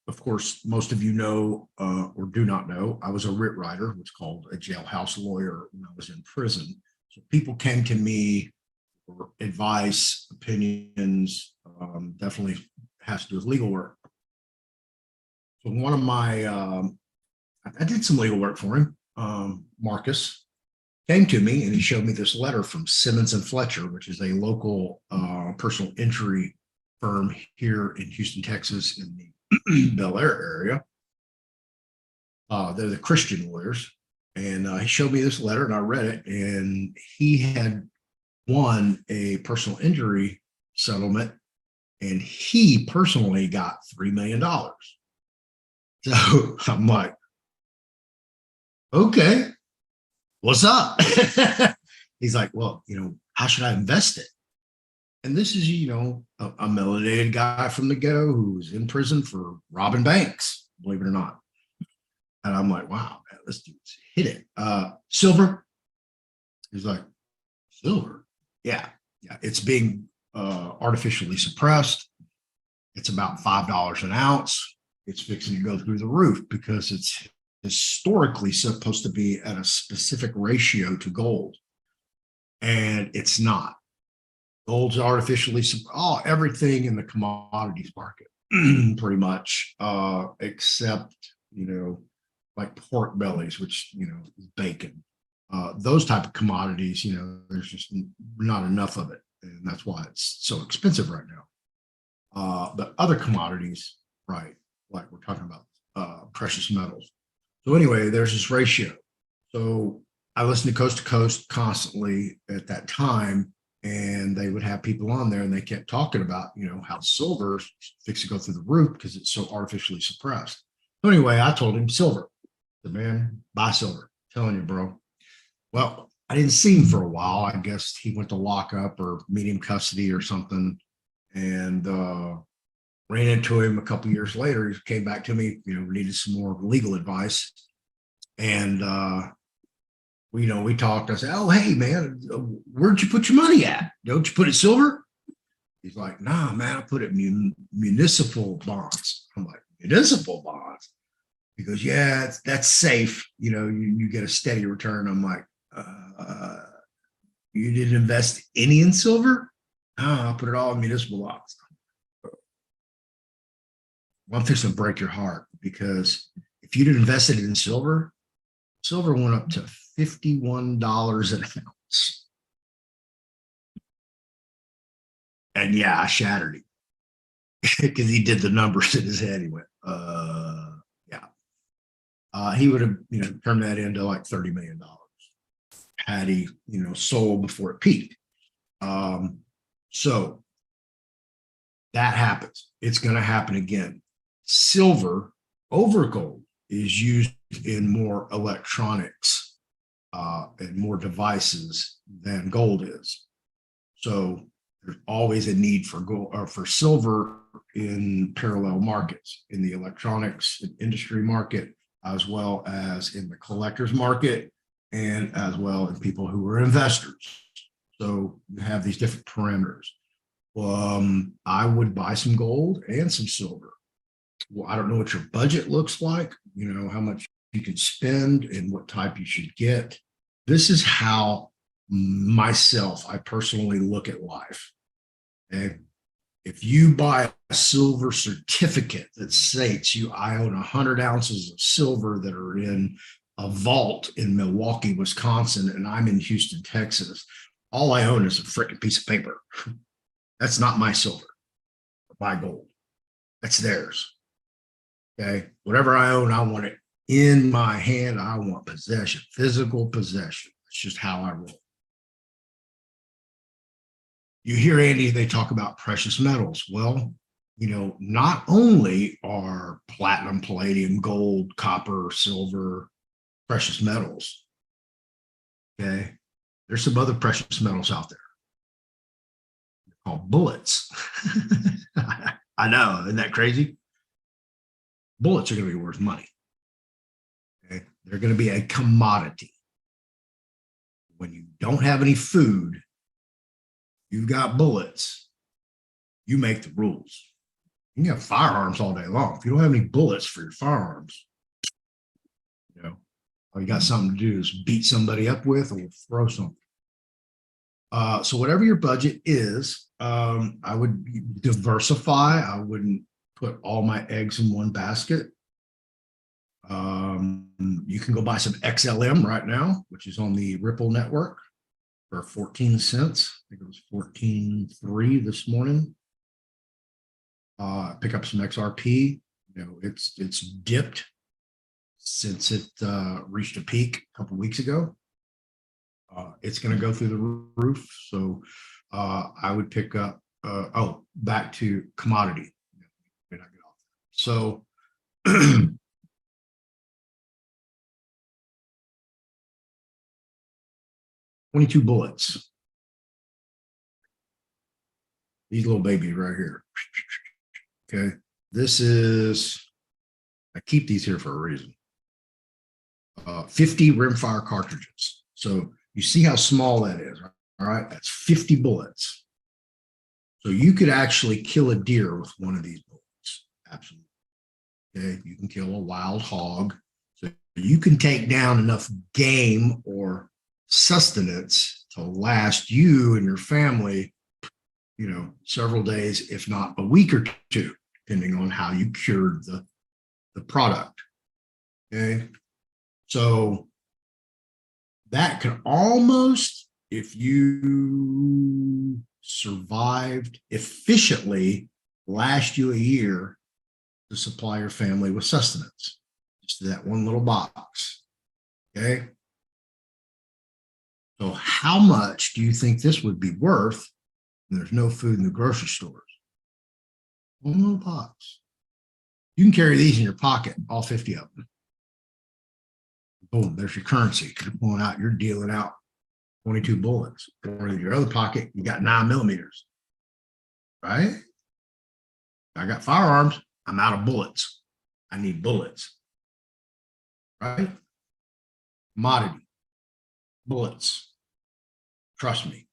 Of course, most of you know or do not know, I was a writ writer, what's called a jailhouse lawyer when I was in prison. So people came to me for advice, opinions, definitely has to do with legal work. So one of my, I did some legal work for him, Marcus, came to me and he showed me this letter from Simmons and Fletcher, which is a local personal injury firm here in Houston, Texas, in the Bel Air area. They're the Christian lawyers. And he showed me this letter and I read it, and he had won a personal injury settlement and he personally got $3 million. So I'm like, okay, what's up? He's like, well, how should I invest it? And this is, a melanated guy from the ghetto who's in prison for robbing banks, believe it or not. And I'm like, wow, man, let's hit it. Silver. He's like, silver? Yeah. It's being artificially suppressed. It's about $5 an ounce. It's fixing to go through the roof because it's historically supposed to be at a specific ratio to gold. And it's not. Gold's artificially, everything in the commodities market, pretty much, except, like pork bellies, which, is bacon. Those type of commodities, there's just not enough of it. And that's why it's so expensive right now. But other commodities, right, like we're talking about precious metals. So anyway, there's this ratio. So I listened to Coast constantly at that time. And they would have people on there and they kept talking about, how silver fixed to go through the roof because it's so artificially suppressed. So anyway, I told him silver. The man, buy silver. I'm telling you, bro. Well, I didn't see him for a while. I guess he went to lock up or medium custody or something. And ran into him a couple years later. He came back to me, needed some more legal advice. And we talked. I said, oh, hey, man, where'd you put your money at? Don't you put it silver? He's like, nah, man, I put it in municipal bonds. I'm like, municipal bonds? He goes, yeah, that's safe. You get a steady return. I'm like, you didn't invest any in silver? No, I'll put it all in municipal bonds. Well, I'm fixing to break your heart because if you'd invested in silver went up to $51 an ounce. And yeah, I shattered him because he did the numbers in his head. He went, yeah. he would have, turned that into like $30 million had he, sold before it peaked. So that happens. It's going to happen again. Silver over gold is used in more electronics and more devices than gold is. So there's always a need for gold or for silver in parallel markets, in the electronics industry market, as well as in the collector's market, and as well as people who are investors. So you have these different parameters. I would buy some gold and some silver. Well, I don't know what your budget looks like, how much you can spend and what type you should get. This is how I personally look at life. Okay. If you buy a silver certificate that states I own 100 ounces of silver that are in a vault in Milwaukee, Wisconsin, and I'm in Houston, Texas, all I own is a freaking piece of paper. That's not my silver, my gold. That's theirs. Okay. Whatever I own, I want it in my hand. I want possession, physical possession. That's just how I roll. You hear Andy, they talk about precious metals. Well, not only are platinum, palladium, gold, copper, silver, precious metals. Okay. There's some other precious metals out there. They're called bullets. I know, isn't that crazy? Bullets are going to be worth money. Okay? They're going to be a commodity. When you don't have any food, you've got bullets, you make the rules. You can have firearms all day long. If you don't have any bullets for your firearms, all you got something to do is beat somebody up with or throw something. So whatever your budget is, I would diversify. I wouldn't put all my eggs in one basket. You can go buy some XLM right now, which is on the Ripple network for 14 cents. I think it was 14.3 this morning. Pick up some XRP. It's dipped since it reached a peak a couple weeks ago. It's going to go through the roof. So I would pick up, back to commodity. So 22 bullets. These little babies right here. Okay. I keep these here for a reason. 50 rimfire cartridges. So you see how small that is, all right? That's 50 bullets. So you could actually kill a deer with one of these bullets. Absolutely. Okay. You can kill a wild hog. So you can take down enough game or sustenance to last you and your family, several days, if not a week or two, depending on how you cured the product. Okay. So that could almost, if you survived efficiently, last you a year to supply your family with sustenance. Just that one little box. Okay. So how much do you think this would be worth when there's no food in the grocery stores? One little box. You can carry these in your pocket, all 50 of them. Boom, there's your currency. You're pulling out, you're dealing out 22 bullets. Or in your other pocket, you got 9mm. Right? I got firearms. I'm out of bullets. I need bullets. Right? Commodity. Bullets. Trust me.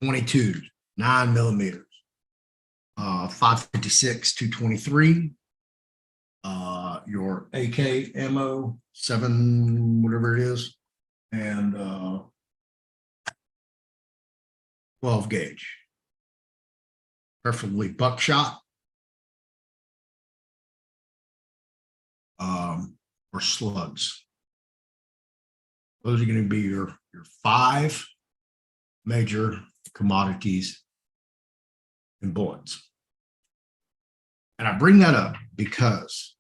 22s, 9mm, 5.56, 223. Your AK ammo, 7, whatever it is, and 12 gauge, preferably buckshot, or slugs. Those are going to be your 5 major commodities and bullets. And I bring that up because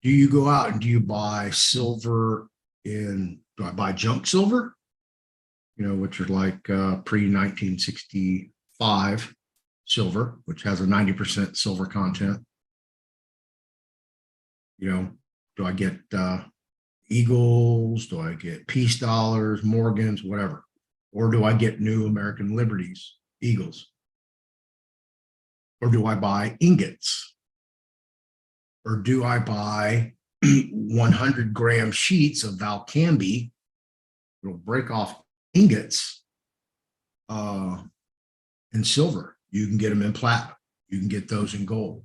Do you go out and do you buy silver do I buy junk silver? Which are like pre-1965 silver, which has a 90% silver content. Do I get Eagles? Do I get Peace Dollars, Morgans, whatever? Or do I get New American Liberties, Eagles? Or do I buy ingots? Or do I buy 100-gram sheets of Valcambi? It'll break off ingots in silver. You can get them in platinum. You can get those in gold.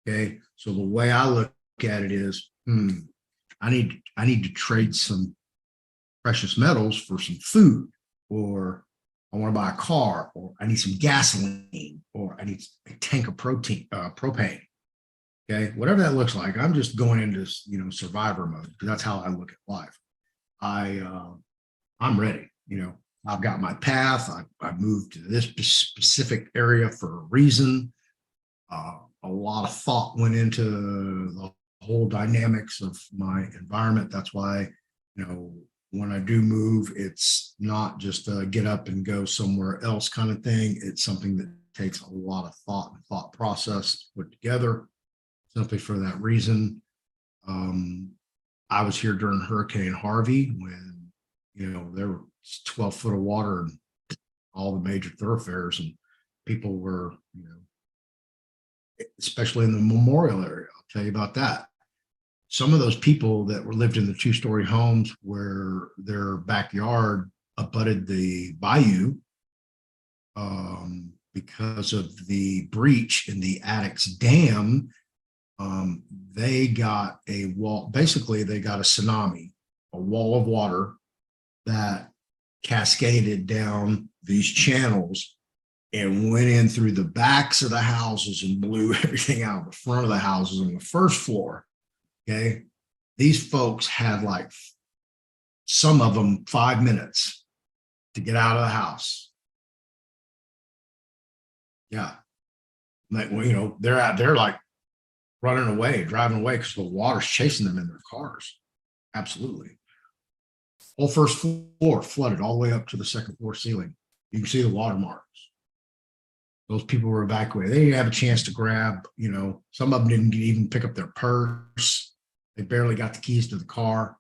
Okay, so the way I look at it is, I need to trade some precious metals for some food, or I want to buy a car, or I need some gasoline, or I need a tank of propane. Okay, whatever that looks like, I'm just going into survivor mode, because that's how I look at life. I'm ready. I've got my path. I moved to this specific area for a reason. A lot of thought went into the whole dynamics of my environment. That's why, when I do move, it's not just a get up and go somewhere else kind of thing. It's something that takes a lot of thought and thought process to put together. Simply for that reason, I was here during Hurricane Harvey when, there were 12 foot of water in all the major thoroughfares, and people were, especially in the Memorial area. I'll tell you about that. Some of those people that lived in the 2-story homes where their backyard abutted the bayou because of the breach in the Addicks Dam, they got a wall. Basically, they got a tsunami, a wall of water that cascaded down these channels and went in through the backs of the houses and blew everything out of the front of the houses on the first floor. Okay. These folks had, like, some of them 5 minutes to get out of the house. Yeah. Like, they're out there like running away, driving away because the water's chasing them in their cars. Absolutely. Whole first floor flooded all the way up to the second floor ceiling. You can see the watermarks. Those people were evacuated. They didn't have a chance to grab, some of them didn't even pick up their purse. They barely got the keys to the car,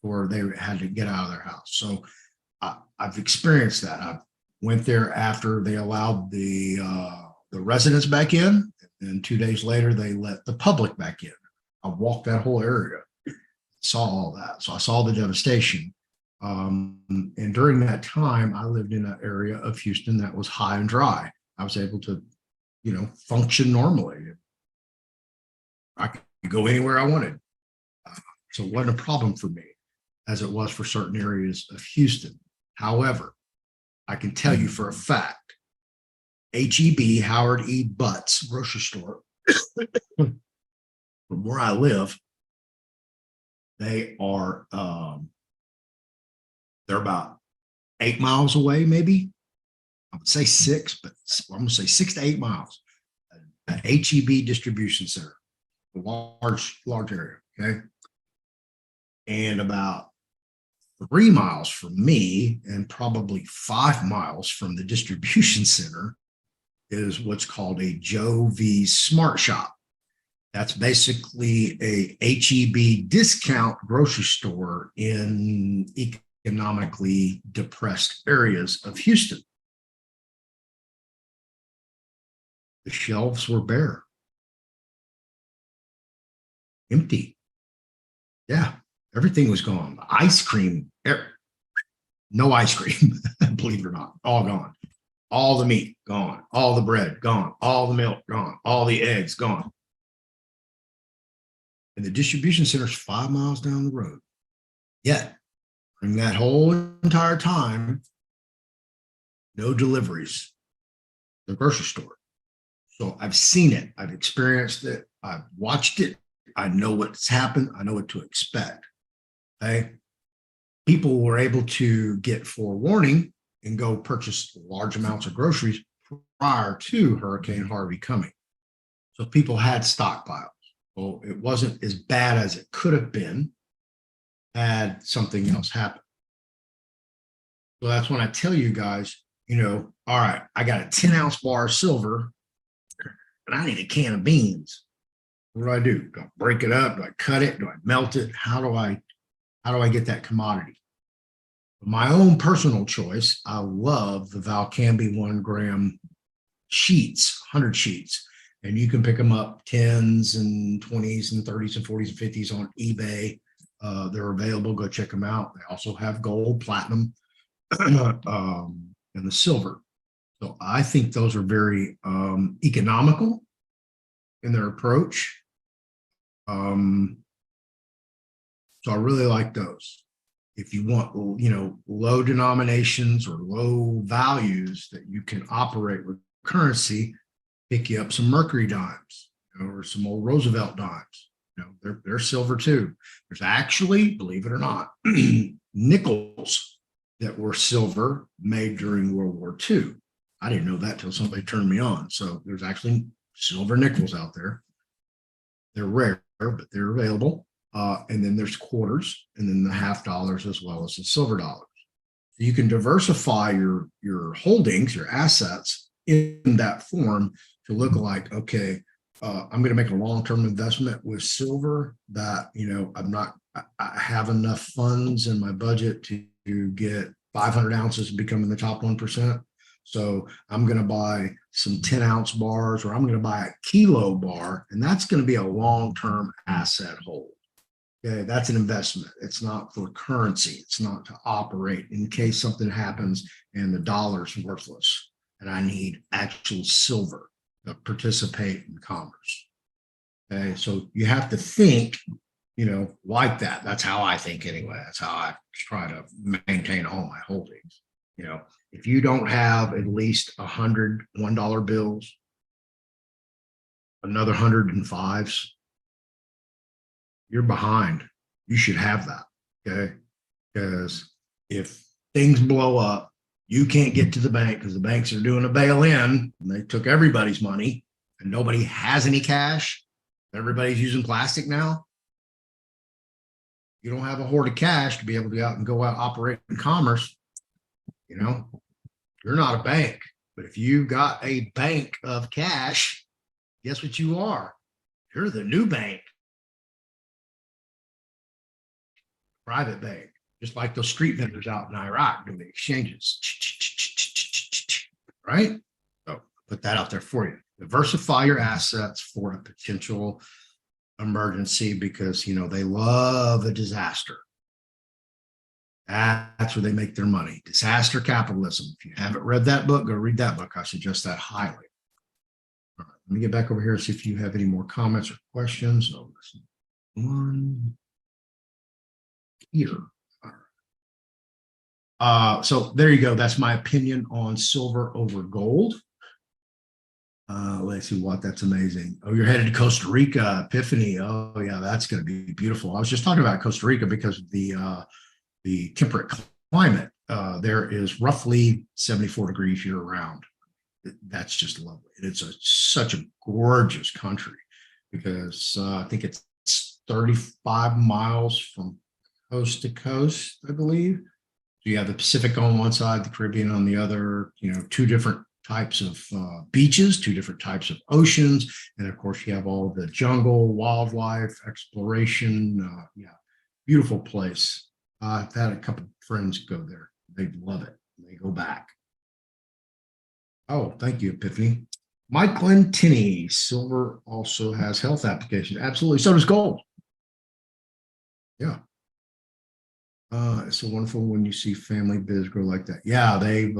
or they had to get out of their house. So I've experienced that. I went there after they allowed the residents back in, and 2 days later they let the public back in. I walked that whole area, saw all that. So I saw the devastation. And during that time, I lived in an area of Houston that was high and dry. I was able to, function normally. I could go anywhere I wanted. So it wasn't a problem for me as it was for certain areas of Houston. However, I can tell you for a fact, HEB, Howard E. Butts grocery store, from where I live, they are, they're about 8 miles away, maybe. I would say 6, but I'm going to say 6 to 8 miles. An HEB distribution center, a large area. Okay. And about 3 miles from me, and probably 5 miles from the distribution center, is what's called a Joe V Smart Shop. That's basically a HEB discount grocery store in economically depressed areas of Houston. The shelves were bare, empty. Yeah, everything was gone. Ice cream, no ice cream, believe it or not, all gone. All the meat gone, all the bread gone, all the milk gone, all the eggs gone. And the distribution center's 5 miles down the road. Yet, during that whole entire time, no deliveries to the grocery store. So I've seen it. I've experienced it. I've watched it. I know what's happened. I know what to expect. Okay. People were able to get forewarning and go purchase large amounts of groceries prior to Hurricane Harvey coming. So people had stockpiles. Well, it wasn't as bad as it could have been had something else happened. So that's when I tell you guys, all right, I got a 10-ounce bar of silver, but I need a can of beans. What do? Do I break it up? Do I cut it? Do I melt it? How do I get that commodity? My own personal choice, I love the Valcambi 1 gram sheets, 100 sheets. And you can pick them up 10s and 20s and 30s and 40s and 50s on eBay. They're available. Go check them out. They also have gold, platinum, and the silver. So I think those are very economical in their approach. So I really like those. If you want, low denominations or low values that you can operate with currency, pick you up some Mercury dimes, or some old Roosevelt dimes. They're silver too. There's actually, believe it or not, nickels that were silver made during World War II. I didn't know that till somebody turned me on. So there's actually silver nickels out there. They're rare, but they're available. And then there's quarters, and then the $50 as well as the silver dollars. So you can diversify your holdings, your assets in that form to look like, okay, I'm going to make a long-term investment with silver that, I have enough funds in my budget to get 500 ounces and become in the top 1%. So I'm going to buy some 10-ounce bars, or I'm going to buy a kilo bar, and that's going to be a long-term asset hold. Okay, that's an investment. It's not for currency. It's not to operate in case something happens and the dollar's worthless and I need actual silver to participate in commerce. Okay, so you have to think, like that. That's how I think anyway. That's how I try to maintain all my holdings. If you don't have at least 100 $1 bills, another 100 and fives, you're behind. You should have that. Okay. Because if things blow up, you can't get to the bank because the banks are doing a bail-in and they took everybody's money and nobody has any cash. Everybody's using plastic now. You don't have a hoard of cash to be able to go out and operate in commerce. You're not a bank. But if you've got a bank of cash, guess what you are? You're the new bank. Private bank, just like those street vendors out in Iraq doing the exchanges, right? So put that out there for you. Diversify your assets for a potential emergency because, they love a disaster. That's where they make their money. Disaster capitalism. If you haven't read that book, go read that book. I suggest that highly. All right, let me get back over here and see if you have any more comments or questions. Oh, listen. One. Here. So there you go. That's my opinion on silver over gold. Let's see what that's amazing. Oh, you're headed to Costa Rica, Epiphany. Oh yeah, that's going to be beautiful. I was just talking about Costa Rica because of the temperate climate. There is roughly 74 degrees year round. That's just lovely. It's such a gorgeous country because I think it's 35 miles from coast to coast, I believe. So you have the Pacific on one side, the Caribbean on the other, two different types of beaches, two different types of oceans. And of course, you have all the jungle, wildlife, exploration. Beautiful place. I've had a couple of friends go there. They love it. They go back. Oh, thank you, Epiphany. Mike Glentini, silver also has health applications. Absolutely. So does gold. Yeah. It's so wonderful when you see family biz grow like that. Yeah, they've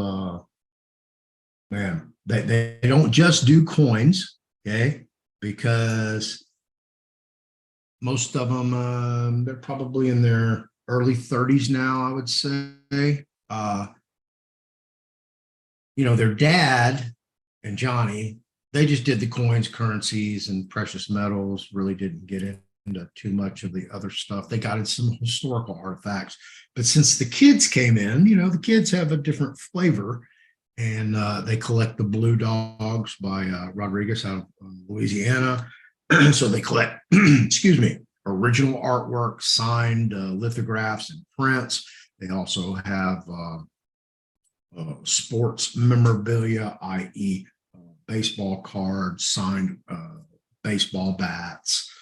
they don't just do coins, okay? Because most of them they're probably in their early 30s now, I would say. Their dad and Johnny, they just did the coins, currencies, and precious metals, really didn't get into too much of the other stuff. They got into some historical artifacts. But since the kids came in, the kids have a different flavor. And they collect the blue dogs by Rodriguez out of Louisiana. So they collect, excuse me, original artwork, signed lithographs and prints. They also have sports memorabilia, i.e., baseball cards, signed baseball bats,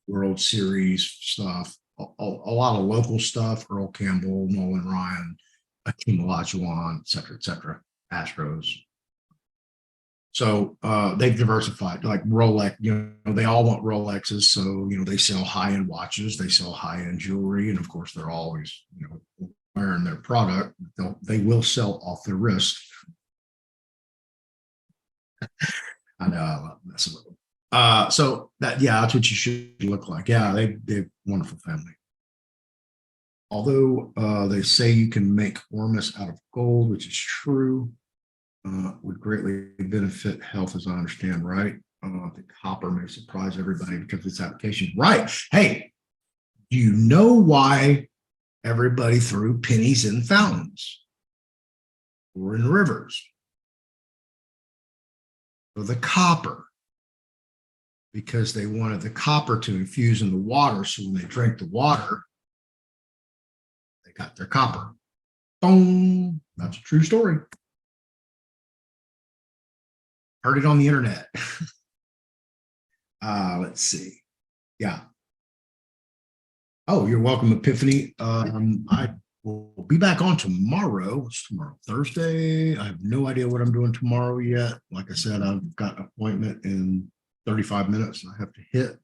World Series stuff, a lot of local stuff, Earl Campbell, Nolan Ryan, Akeem Olajuwon, et cetera, Astros. So they've diversified, like Rolex, they all want Rolexes. So, they sell high-end watches, they sell high-end jewelry, and of course they're always, wearing their product. They will sell off their wrist. I know, I love messing with them. So that's what you should look like. Yeah, they're wonderful family. Although they say you can make ormus out of gold, which is true, would greatly benefit health, as I understand, right? The copper may surprise everybody because of its application. Right. Hey, do you know why everybody threw pennies in fountains or in rivers? For the copper. Because they wanted the copper to infuse in the water, so when they drank the water, they got their copper. Boom. That's a true story. Heard it on the internet. Let's see. Yeah. Oh, you're welcome, Epiphany. I will be back on tomorrow. What's tomorrow? Thursday. I have no idea what I'm doing tomorrow yet. Like I said, I've got an appointment in 35 minutes I have to hit.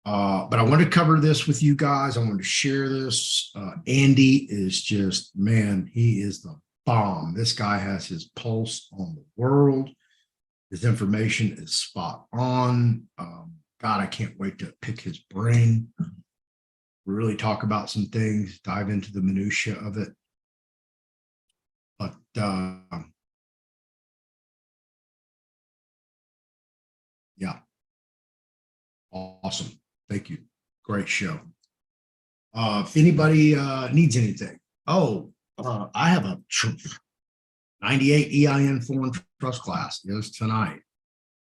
But I want to cover this with you guys. I want to share this. Andy is just, man, he is the bomb. This guy has his pulse on the world. His information is spot on. God, I can't wait to pick his brain. Really talk about some things, dive into the minutia of it. But yeah, awesome. Thank you. Great show. If anybody needs anything, I have a 98 EIN Foreign Trust Class is tonight.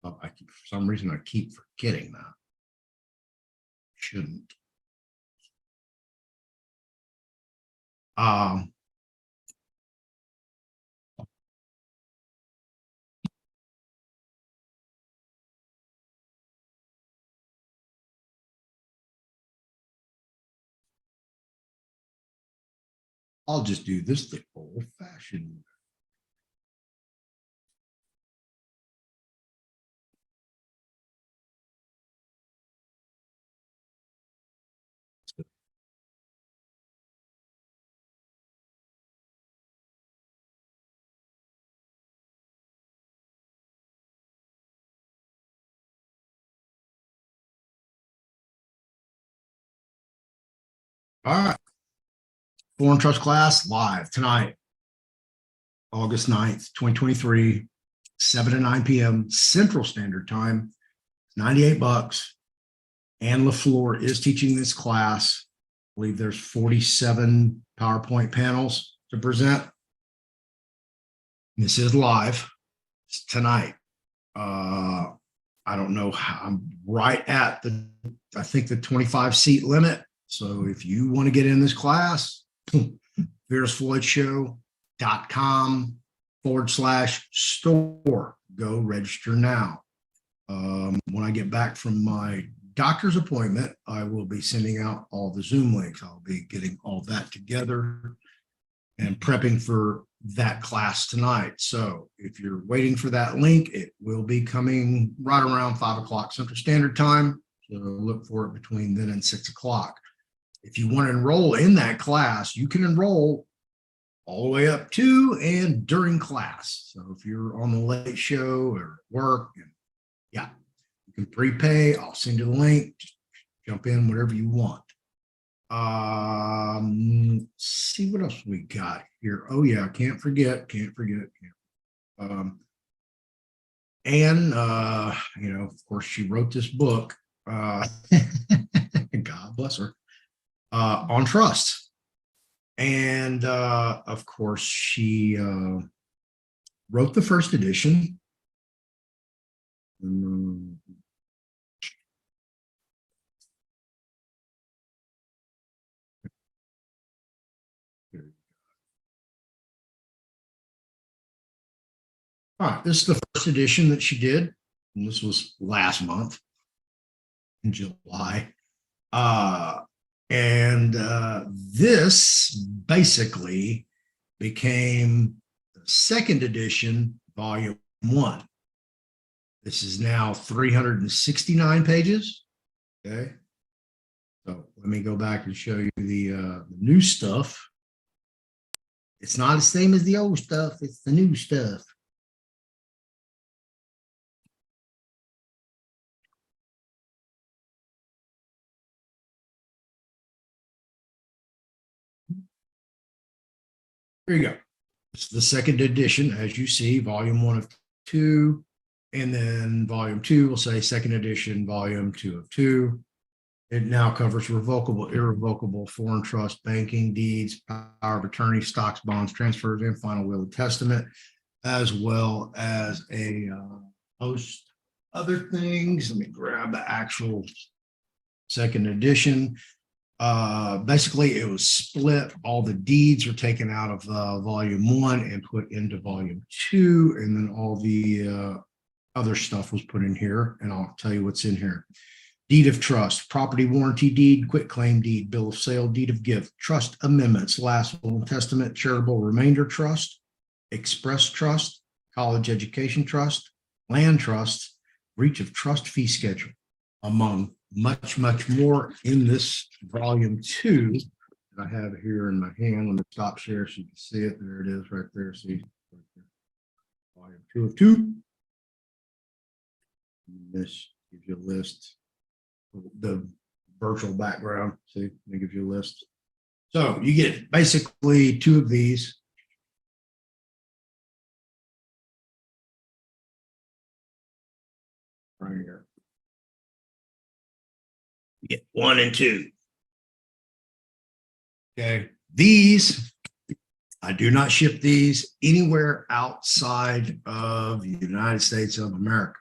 For some reason, I keep forgetting that. Shouldn't. I'll just do this the old-fashioned way. All right. Foreign Trust Class live tonight, August 9th, 2023, 7 to 9 p.m. Central Standard Time. $98. Ann LeFlore is teaching this class. I believe there's 47 PowerPoint panels to present. This is live. It's tonight. I don't know how, I'm right at I think the 25 seat limit. So if you want to get in this class, fearlessfloydshow.com/store. Go register now. When I get back from my doctor's appointment, I will be sending out all the Zoom links. I'll be getting all that together and prepping for that class tonight. So if you're waiting for that link, it will be coming right around 5 o'clock Central Standard Time. So look for it between then and 6 o'clock. If you want to enroll in that class, you can enroll all the way up to and during class. So if you're on the late show or work, yeah, you can prepay. I'll send you the link. Just jump in whatever you want. See what else we got here. Oh yeah, can't forget. Anne, of course, she wrote this book. God bless her. On trust. And of course, she wrote the first edition. All right, this is the first edition that she did, and this was last month in July. This basically became the second edition, volume 1. This is now 369 pages. Okay. So let me go back and show you the new stuff. It's not the same as the old stuff. It's the new stuff. Here you go. It's the second edition, as you see, volume 1 of 2. And then volume 2 will say second edition, volume 2 of 2. It now covers revocable, irrevocable, foreign trust, banking, deeds, power of attorney, stocks, bonds, transfers, and final will and testament, as well as a host of other things. Let me grab the actual second edition. Basically, it was split. All the deeds are taken out of volume 1 and put into volume 2, and then all the other stuff was put in here, and I'll tell you what's in here. Deed of trust, property warranty deed, quitclaim deed, bill of sale, deed of gift, trust amendments, last will and testament, charitable remainder trust, express trust, college education trust, land trust, breach of trust fee schedule, among much, much more in this volume 2 that I have here in my hand. Let me stop share so you can see it. There it is right there. See, right there. Volume 2 of 2. This gives you a list. The virtual background, see, it gives you a list. So you get basically 2 of these. Right here. You get 1 and 2. Okay, these, I do not ship these anywhere outside of the United States of America,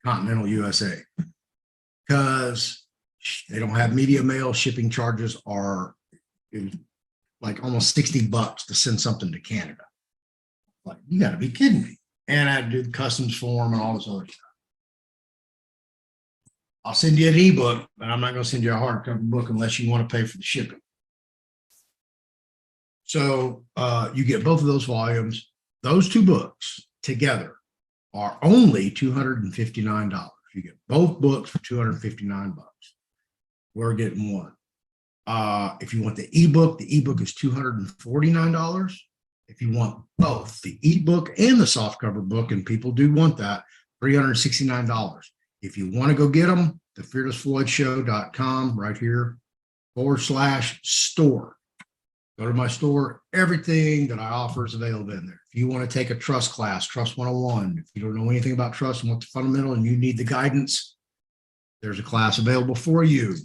continental USA. Because they don't have media mail. Shipping charges are like almost $60 to send something to Canada. Like, you got to be kidding me. And I do the customs form and all this other stuff. I'll send you an ebook, but I'm not going to send you a hardcover book unless you want to pay for the shipping. So you get both of those volumes. Those 2 books together are only $259. You get both books for $259. We're getting 1. If you want the ebook is $249. If you want both the ebook and the softcover book, and people do want that, $369. If you want to go get them, the fearlessfloydshow.com right here /store. Go to my store. Everything that I offer is available in there. If you want to take a trust class, Trust 101, if you don't know anything about trust and what's fundamental and you need the guidance, there's a class available for you.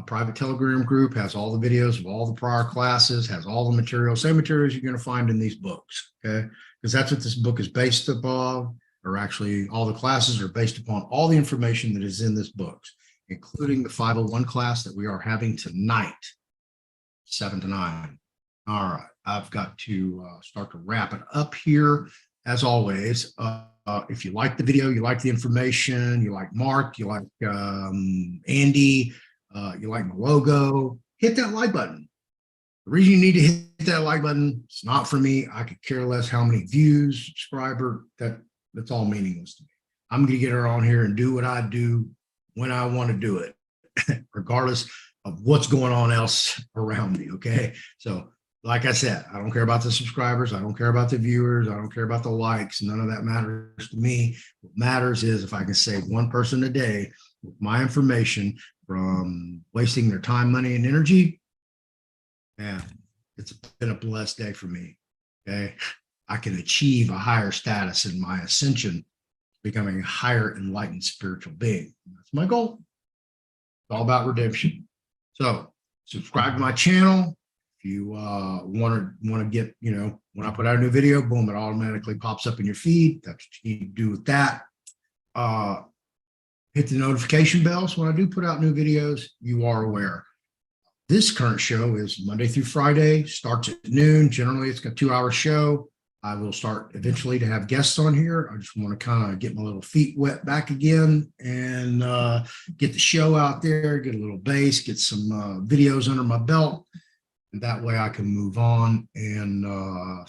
Private Telegram group has all the videos of all the prior classes, has all the materials, same materials you're going to find in these books, okay? Because that's what this book is based upon, or actually all the classes are based upon all the information that is in this book, including the 501 class that we are having tonight. 7 to 9. All right, I've got to start to wrap it up here. As always, if you like the video, you like the information, you like Mark, you like Andy, you like my logo, hit that like button. The reason you need to hit that like button, it's not for me. I could care less how many views, subscriber, that's all meaningless to me. I'm going to get her on here and do what I do when I want to do it, regardless of what's going on else around me, okay? So, like I said, I don't care about the subscribers. I don't care about the viewers. I don't care about the likes. None of that matters to me. What matters is if I can save 1 person a day with my information from wasting their time, money, and energy, man, it's been a blessed day for me, okay? I can achieve a higher status in my ascension, becoming a higher enlightened spiritual being. That's my goal. It's all about redemption. So subscribe to my channel. If you want to get, when I put out a new video, boom, it automatically pops up in your feed. That's what you need to do with that. Hit the notification bell so when I do put out new videos, you are aware. This current show is Monday through Friday, starts at noon. Generally, it's a 2-hour show. I will start eventually to have guests on here. I just want to kind of get my little feet wet back again and get the show out there, get a little base, get some videos under my belt. And that way I can move on and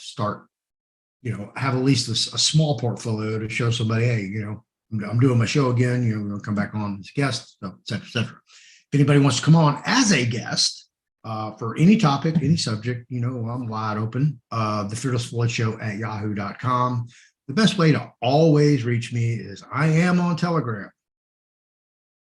start, have at least a small portfolio to show somebody, hey, I'm doing my show again, we're going to come back on as a guest, et cetera, et cetera. If anybody wants to come on as a guest, for any topic, any subject, I'm wide open. The Fearless Floyd Show at yahoo.com. The best way to always reach me is I am on Telegram.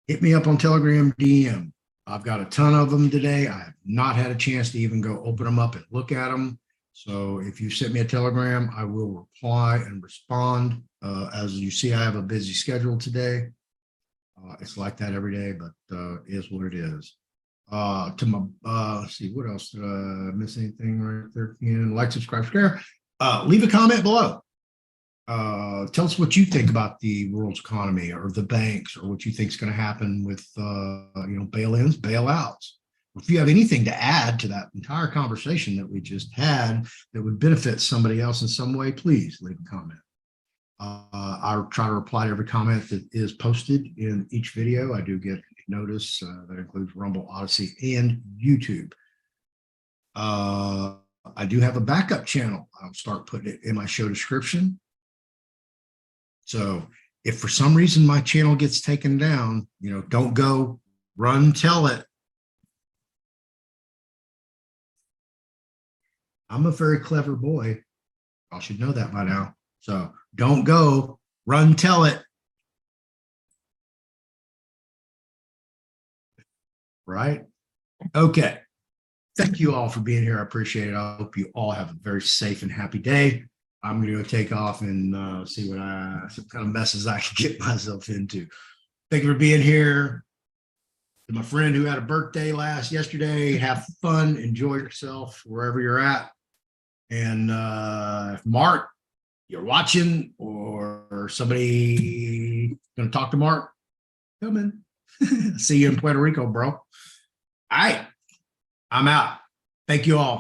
Hit me up on Telegram DM. I've got a ton of them today. I have not had a chance to even go open them up and look at them. So if you sent me a Telegram, I will reply and respond. As you see, I have a busy schedule today. It's like that every day, but it is what it is. To my let's see, what else did I miss? Anything right there? Like, subscribe, share. Leave a comment below. Tell us what you think about the world's economy or the banks, or what you think is going to happen with bail-ins, bailouts. If you have anything to add to that entire conversation that we just had that would benefit somebody else in some way, please leave a comment. I'll try to reply to every comment that is posted in each video. I do get notice that includes Rumble, Odyssey, and YouTube. I do have a backup channel. I'll start putting it in my show description. So if for some reason my channel gets taken down, don't go, run, tell it. I'm a very clever boy. I should know that by now. So don't go, run, tell it. Right? Okay. Thank you all for being here. I appreciate it. I hope you all have a very safe and happy day. I'm going to go take off and see some kind of messes I can get myself into. Thank you for being here. To my friend who had a birthday yesterday, have fun, enjoy yourself wherever you're at. And if Mark, you're watching, or somebody going to talk to Mark, come in. See you in Puerto Rico, bro. All right. I'm out. Thank you all.